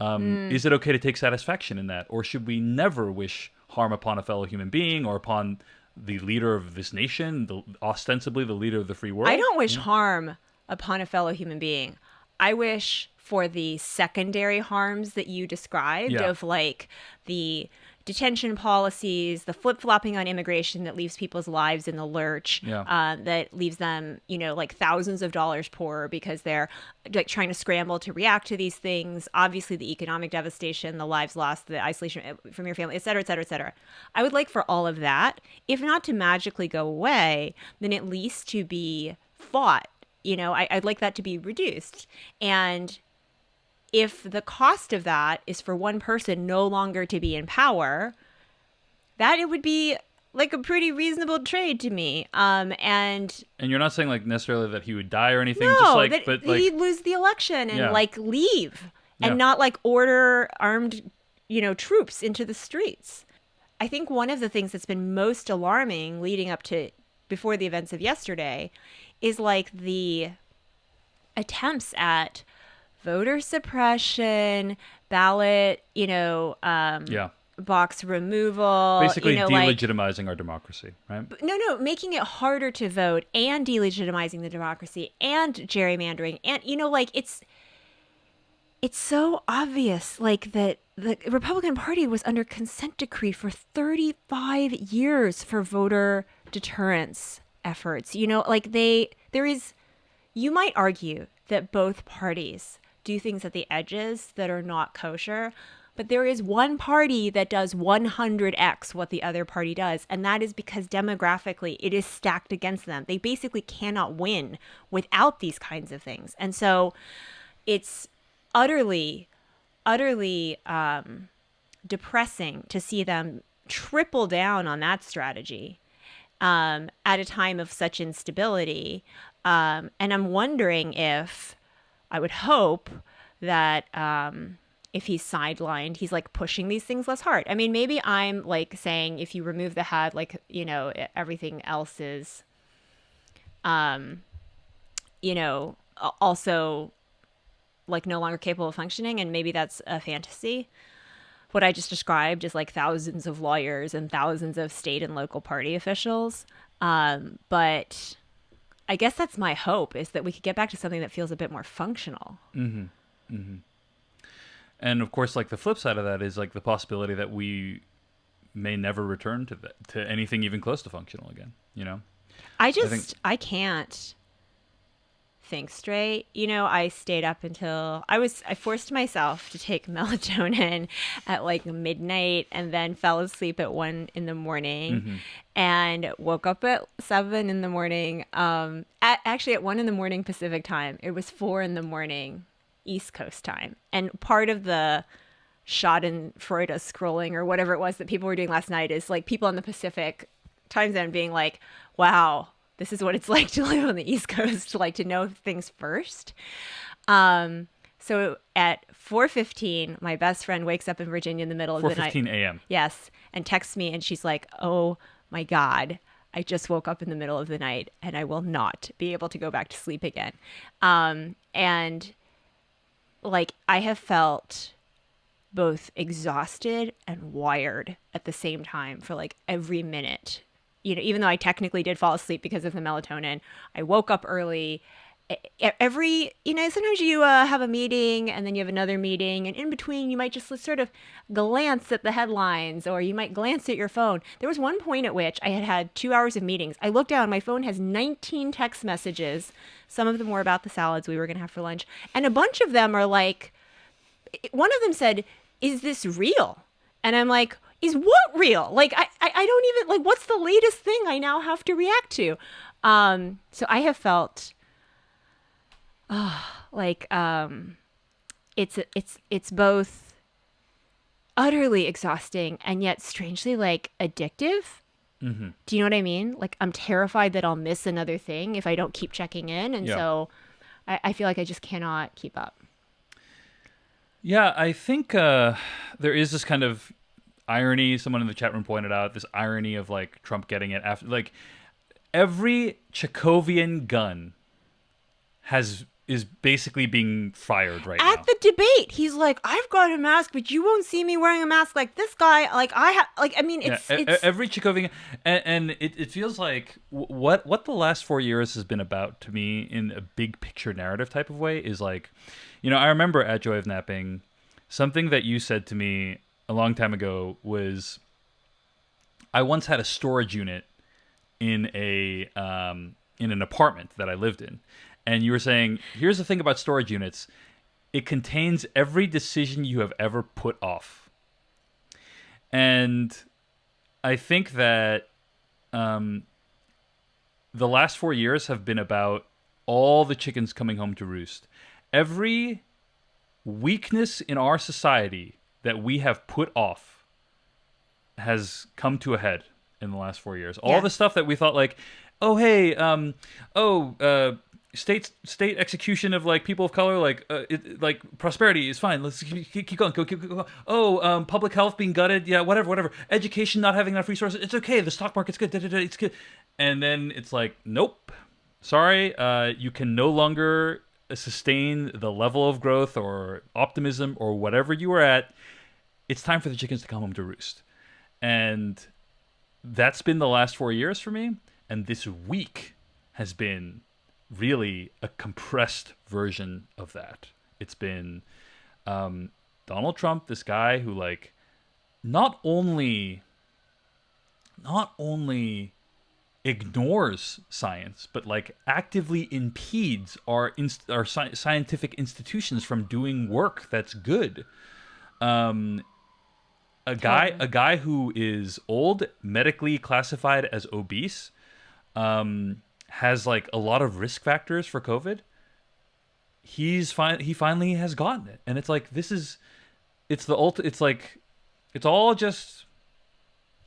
is it okay to take satisfaction in that, or should we never wish harm upon a fellow human being or upon the leader of this nation, ostensibly the leader of the free world? I don't wish harm upon a fellow human being. I wish for the secondary harms that you described, of like the detention policies, the flip-flopping on immigration that leaves people's lives in the lurch, that leaves them, like thousands of dollars poorer because they're like trying to scramble to react to these things. Obviously, the economic devastation, the lives lost, the isolation from your family, et cetera, et cetera, et cetera. I would like for all of that, if not to magically go away, then at least to be fought. I'd like that to be reduced. And if the cost of that is for one person no longer to be in power, that it would be like a pretty reasonable trade to me. And you're not saying like necessarily that he would die or anything. No, just like, that but like, he'd lose the election and like leave and not like order armed, troops into the streets. I think one of the things that's been most alarming leading up to before the events of yesterday is like the attempts at voter suppression, ballot, box removal. basically delegitimizing our democracy, right? No, making it harder to vote and delegitimizing the democracy and gerrymandering. And, it's so obvious, like, that the Republican Party was under consent decree for 35 years for voter deterrence efforts. You might argue that both parties do things at the edges that are not kosher, But there is one party that does 100x what the other party does. And that is because demographically it is stacked against them. They basically cannot win without these kinds of things. And so it's utterly, utterly depressing to see them triple down on that strategy at a time of such instability. And I'm wondering if, I would hope that if he's sidelined, he's like pushing these things less hard. I mean, maybe I'm like saying if you remove the HUD, like, you know, everything else is, you know, also like no longer capable of functioning. And maybe that's a fantasy. What I just described is like thousands of lawyers and thousands of state and local party officials. But I guess that's my hope, is that we could get back to something that feels a bit more functional. Mm-hmm. Mm-hmm. And of course, like the flip side of that is like the possibility that we may never return to anything even close to functional again. You know, I can't think straight. You know, I stayed up until I forced myself to take melatonin at like midnight and then fell asleep at 1 a.m. and woke up at 7 a.m. Actually at 1 a.m. Pacific time. It was 4 a.m. East Coast time. And part of the Schadenfreude scrolling or whatever it was that people were doing last night is like people on the Pacific time zone being like, wow, this is what it's like to live on the East Coast, like to know things first. So at 4:15, my best friend wakes up in Virginia in the middle of the night. 4:15 a.m. Yes. And texts me and she's like, oh my God, I just woke up in the middle of the night and I will not be able to go back to sleep again. And like I have felt both exhausted and wired at the same time for like every minute. You know, even though I technically did fall asleep because of the melatonin, I woke up early. Sometimes you have a meeting and then you have another meeting, and in between you might just sort of glance at the headlines or you might glance at your phone. There was one point at which I had 2 hours of meetings. I looked down, my phone has 19 text messages. Some of them were about the salads we were going to have for lunch. And a bunch of them are like, one of them said, is this real? And I'm like, is what real? Like, I don't even, like, what's the latest thing I now have to react to? So I have felt it's both utterly exhausting and yet strangely like addictive. Mm-hmm. Do you know what I mean? Like I'm terrified that I'll miss another thing if I don't keep checking in. And so I feel like I just cannot keep up. Yeah, I think there is this kind of irony. Someone in the chat room pointed out this irony of like Trump getting it after, like every Chekhovian gun is basically being fired right now. At the debate, he's like, I've got a mask, but you won't see me wearing a mask like this guy. Like I have, like, I mean, it's every Chekhovian, and it feels like what the last 4 years has been about to me in a big picture narrative type of way is like, you know, I remember at Joy of Napping, something that you said to me a long time ago was, I once had a storage unit in an apartment that I lived in. And you were saying, here's the thing about storage units. It contains every decision you have ever put off. And I think that the last 4 years have been about all the chickens coming home to roost. Every weakness in our society that we have put off has come to a head in the last 4 years. All the stuff that we thought like, oh, hey, state execution of like people of color, like like prosperity is fine. Let's keep going. Keep going. Oh, public health being gutted. Yeah, whatever. Education not having enough resources. It's okay. The stock market's good. It's good. And then it's like, nope. Sorry, you can no longer sustain the level of growth or optimism or whatever you were at. It's time for the chickens to come home to roost. And that's been the last 4 years for me. And this week has been really a compressed version of that. It's been Donald Trump, this guy who like not only ignores science, but like actively impedes our scientific institutions from doing work that's good. A guy who is old, medically classified as obese, has like a lot of risk factors for COVID. He's fine. He finally has gotten it, and it's like it's the It's like it's all just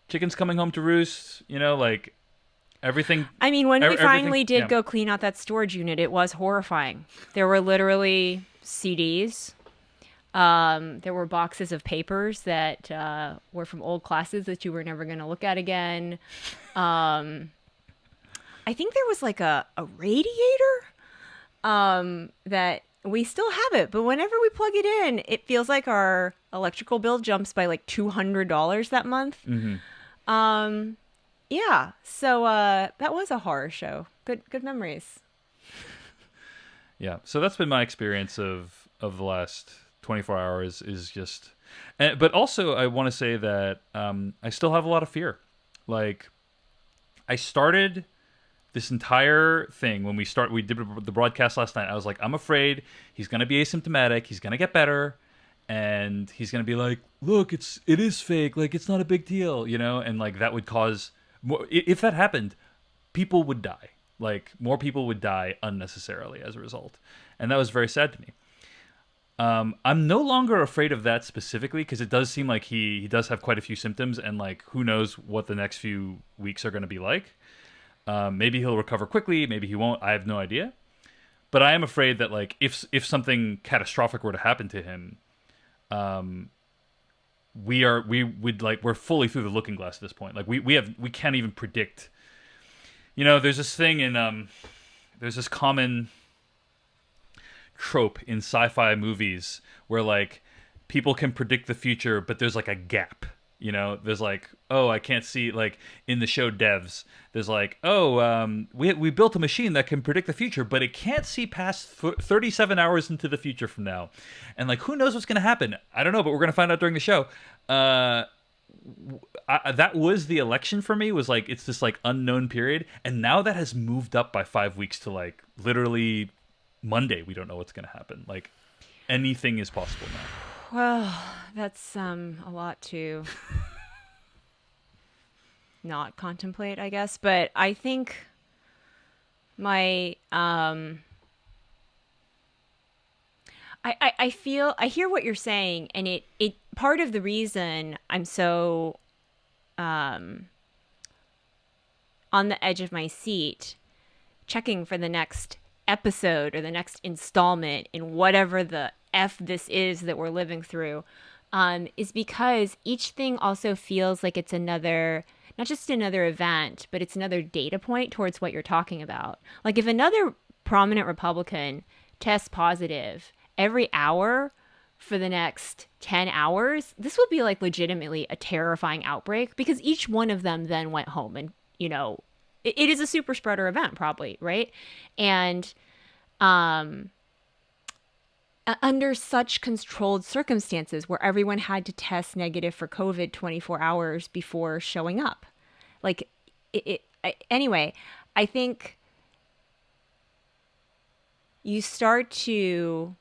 chickens coming home to roost. Like everything. I mean, when we finally did yeah. go clean out that storage unit, it was horrifying. There were literally CDs. There were boxes of papers that were from old classes that you were never going to look at again. I think there was like a radiator that we still have it, but whenever we plug it in, it feels like our electrical bill jumps by like $200 that month. Mm-hmm. Yeah, so that was a horror show. Good memories. Yeah, so that's been my experience of the last 24 hours is just, but also I want to say that I still have a lot of fear. Like, I started this entire thing when we did the broadcast last night. I was like, I'm afraid he's going to be asymptomatic. He's going to get better. And he's going to be like, look, it is fake. Like, it's not a big deal, and like that would cause more, if that happened, people would die. Like, more people would die unnecessarily as a result. And that was very sad to me. I'm no longer afraid of that specifically because it does seem like he does have quite a few symptoms, and like who knows what the next few weeks are going to be like. Maybe he'll recover quickly, maybe he won't. I have no idea. But I am afraid that like if something catastrophic were to happen to him, we're fully through the looking glass at this point. Like we can't even predict. There's this thing there's this common trope in sci-fi movies where like people can predict the future, but there's like a gap. There's like, oh, I can't see, like in the show Devs, there's like, oh, we built a machine that can predict the future, but it can't see past 37 hours into the future from now. And like, who knows what's going to happen? I don't know, but we're going to find out during the show. That was the election for me, was like, it's this like unknown period. And now that has moved up by 5 weeks to like literally Monday. We don't know what's going to happen. Like, anything is possible now. Well, that's a lot to not contemplate, I guess. But I think my I hear what you're saying, and it part of the reason I'm so on the edge of my seat checking for the next episode or the next installment in whatever the F this is that we're living through, is because each thing also feels like it's another, not just another event, but it's another data point towards what you're talking about. Like if another prominent Republican tests positive every hour for the next 10 hours, this will be like legitimately a terrifying outbreak because each one of them then went home and, it is a super spreader event probably, right? And under such controlled circumstances where everyone had to test negative for COVID 24 hours before showing up. Like, anyway, I think you start to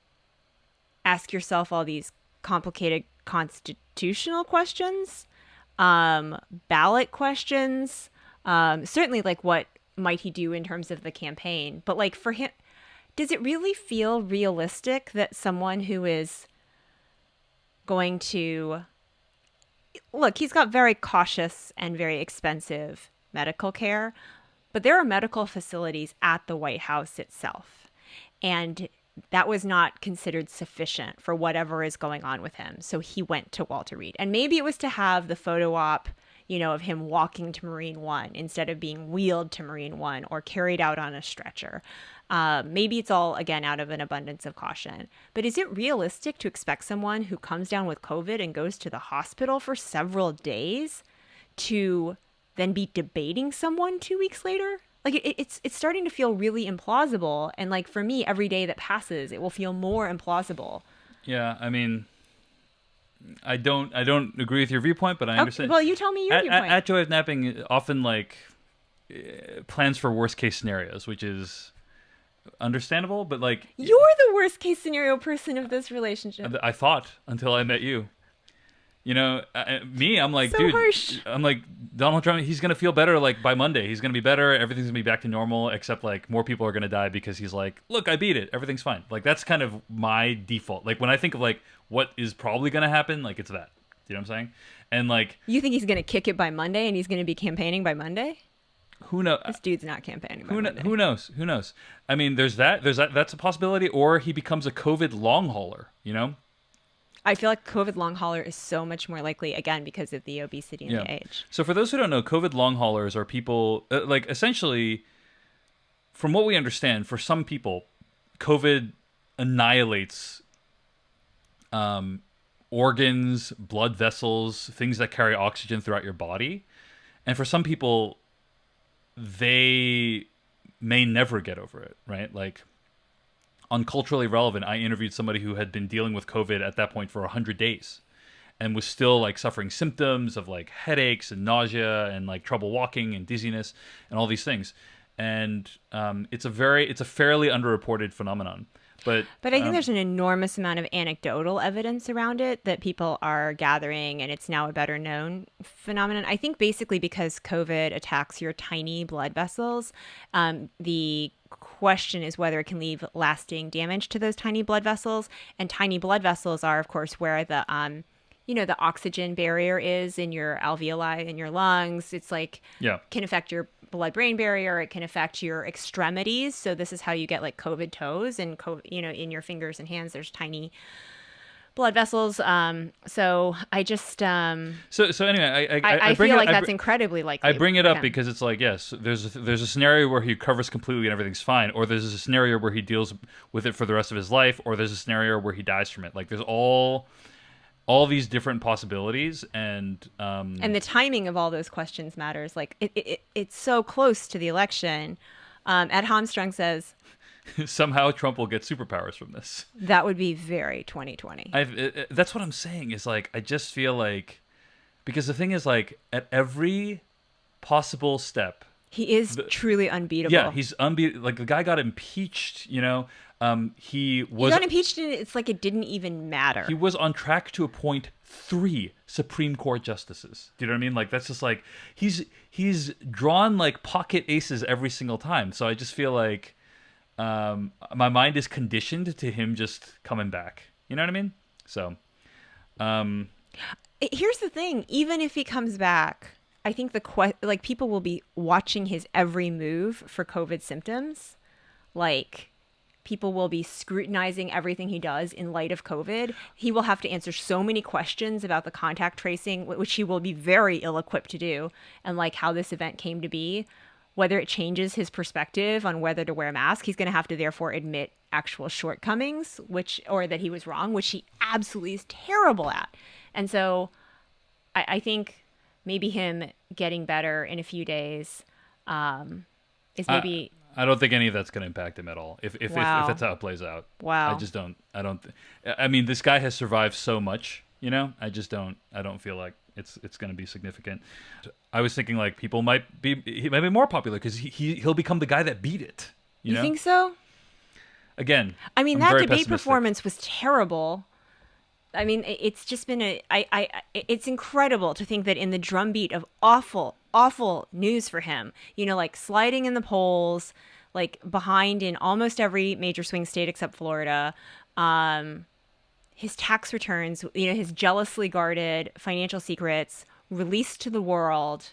ask yourself all these complicated constitutional questions, ballot questions, certainly like what might he do in terms of the campaign. But like for him, does it really feel realistic that someone who is going to look, he's got very cautious and very expensive medical care, but there are medical facilities at the White House itself. And that was not considered sufficient for whatever is going on with him. So he went to Walter Reed. And maybe it was to have the photo op, of him walking to Marine One instead of being wheeled to Marine One or carried out on a stretcher. Maybe it's all, again, out of an abundance of caution. But is it realistic to expect someone who comes down with COVID and goes to the hospital for several days to then be debating someone 2 weeks later? Like, it's starting to feel really implausible. And, like, for me, every day that passes, it will feel more implausible. Yeah, I mean, I don't agree with your viewpoint, but I understand. Well, you tell me your viewpoint. At Joy of Napping, often, like, plans for worst-case scenarios, which is understandable, but, like... You're the worst-case scenario person of this relationship. I thought, until I met you. I'm like, So dude, harsh. I'm like, Donald Trump, he's going to feel better like by Monday. He's going to be better. Everything's going to be back to normal, except like more people are going to die because he's like, look, I beat it. Everything's fine. Like, that's kind of my default. Like, when I think of like what is probably going to happen, like, it's that. You know what I'm saying? And like, You think he's going to kick it by Monday and he's going to be campaigning by Monday? who knows? This dude's not campaigning by Monday. Who knows? Who knows? I mean, there's that. That's a possibility. Or he becomes a COVID long hauler, I feel like COVID long hauler is so much more likely, again, because of the obesity and the age. So for those who don't know, COVID long haulers are people, like, essentially, from what we understand, for some people, COVID annihilates organs, blood vessels, things that carry oxygen throughout your body. And for some people, they may never get over it, right? Like, on Culturally Relevant, I interviewed somebody who had been dealing with COVID at that point for 100 days and was still like suffering symptoms of like headaches and nausea and like trouble walking and dizziness and all these things. And it's a fairly underreported phenomenon. But I think there's an enormous amount of anecdotal evidence around it that people are gathering, and it's now a better known phenomenon. I think basically because COVID attacks your tiny blood vessels, the question is whether it can leave lasting damage to those tiny blood vessels. And tiny blood vessels are, of course, where the the oxygen barrier is in your alveoli in your lungs. It's like can affect your blood-brain barrier. It can affect your extremities. So this is how you get like COVID toes and in your fingers and hands. There's tiny blood vessels. So I just so anyway, I feel like that's incredibly likely. I bring it up because it's like, yes, there's a scenario where he recovers completely and everything's fine, or there's a scenario where he deals with it for the rest of his life, or there's a scenario where he dies from it. Like, there's all these different possibilities, and the timing of all those questions matters. Like, it's so close to the election. Ed Hamstrung says somehow Trump will get superpowers from this. That would be very 2020. That's what I'm saying, is like, I just feel like, because the thing is, like, at every possible step, he is truly unbeatable. Yeah, he's unbeatable. Like, the guy got impeached, he got impeached and it's like it didn't even matter. He was on track to appoint 3 Supreme Court justices. Do you know what I mean? Like, that's just like, he's drawn like pocket aces every single time. So I just feel like my mind is conditioned to him just coming back. You know what I mean? So here's the thing. Even if he comes back, I think people will be watching his every move for COVID symptoms. Like, people will be scrutinizing everything he does in light of COVID. He will have to answer so many questions about the contact tracing, which he will be very ill-equipped to do, and like how this event came to be, whether it changes his perspective on whether to wear a mask. He's going to have to therefore admit actual shortcomings, or that he was wrong, which he absolutely is terrible at. And so I think maybe him getting better in a few days is maybe... I don't think any of that's going to impact him at all. If that's how it plays out. Wow. I just don't. I mean, this guy has survived so much. I just don't. I don't feel like it's going to be significant. I was thinking like he might be more popular because he'll become the guy that beat it. You know? Think so? Again, I mean, I'm that debate performance was terrible. I mean, it's just been it's incredible to think that in the drumbeat of awful news for him, like sliding in the polls, like behind in almost every major swing state except Florida, his tax returns, his jealously guarded financial secrets released to the world,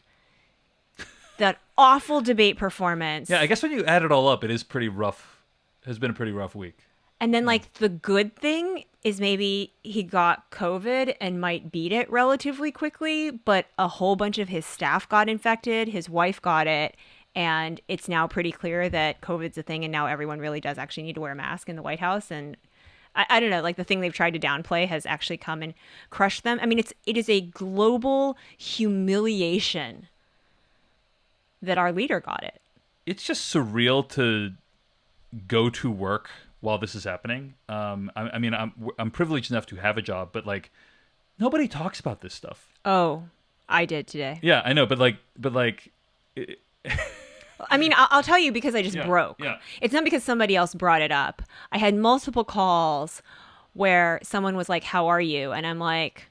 that awful debate performance. Yeah, I guess when you add it all up, it is pretty rough. It has been a pretty rough week. And then, like, the good thing is maybe he got COVID and might beat it relatively quickly, but a whole bunch of his staff got infected, his wife got it, and it's now pretty clear that COVID's a thing, and now everyone really does actually need to wear a mask in the White House. And I don't know, like, the thing they've tried to downplay has actually come and crushed them. I mean, it is a global humiliation that our leader got it. It's just surreal to go to work while this is happening. I mean, I'm privileged enough to have a job, but like, nobody talks about this stuff. Oh, I did today. Yeah, I know, but like. I mean, I'll tell you because I just broke. Yeah. It's not because somebody else brought it up. I had multiple calls where someone was like, "How are you?" And I'm like,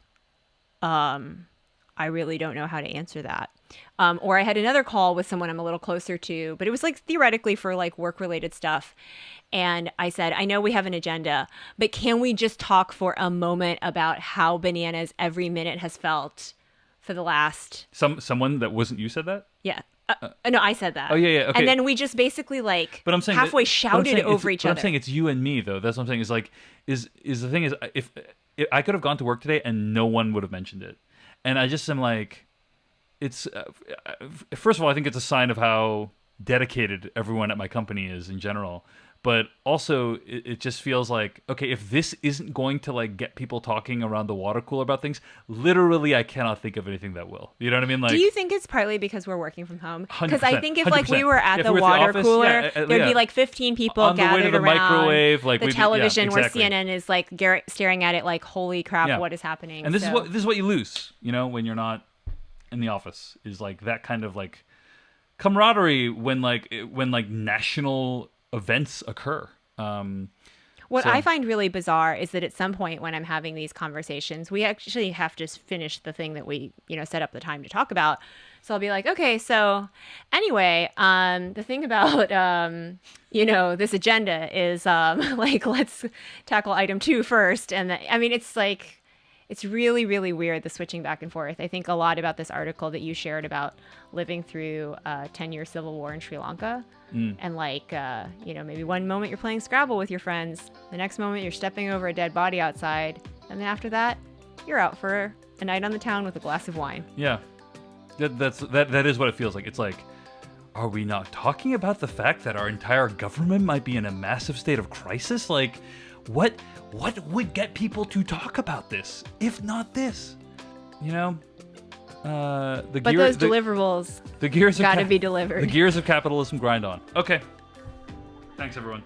I really don't know how to answer that. Or I had another call with someone I'm a little closer to, but it was like theoretically for like work related stuff. And I said, I know we have an agenda, but can we just talk for a moment about how bananas every minute has felt for the last... Someone that wasn't you said that? Yeah. No, I said that. Oh, yeah, okay. And then we just basically like but I'm saying halfway shouted over each other. I'm saying it's you and me, though. That's what I'm saying. Is like, is the thing is, if I could have gone to work today and no one would have mentioned it. And I just am like, it's, first of all, I think it's a sign of how dedicated everyone at my company is in general. But also, it just feels like, okay, if this isn't going to like get people talking around the water cooler about things, literally, I cannot think of anything that will. You know what I mean? Like, do you think it's partly because we're working from home? 100%, Because I think if 100%. like we were at If the we were water at the office, cooler, yeah, there'd be like 15 people on the way gathered to the around microwave, like the we'd be- television yeah, where exactly. CNN is like staring at it like, holy crap, Yeah. what is happening? And this So- is what you lose, you know, when you're not in the office, is like that kind of like camaraderie when like national events occur. What So- I find really bizarre is that at some point when I'm having these conversations, we actually have to finish the thing that we, set up the time to talk about. So I'll be like, okay, so anyway, the thing about, this agenda is like, let's tackle item 2 first. And it's like, it's really, really weird, the switching back and forth. I think a lot about this article that you shared about living through a 10-year civil war in Sri Lanka. And like, maybe one moment you're playing Scrabble with your friends, the next moment you're stepping over a dead body outside, and then after that, you're out for a night on the town with a glass of wine. Yeah, that is what it feels like. It's like, are we not talking about the fact that our entire government might be in a massive state of crisis? Like, what would get people to talk about this if not this? But those deliverables the gears gotta be delivered. The gears of capitalism grind on. Okay. Thanks, everyone.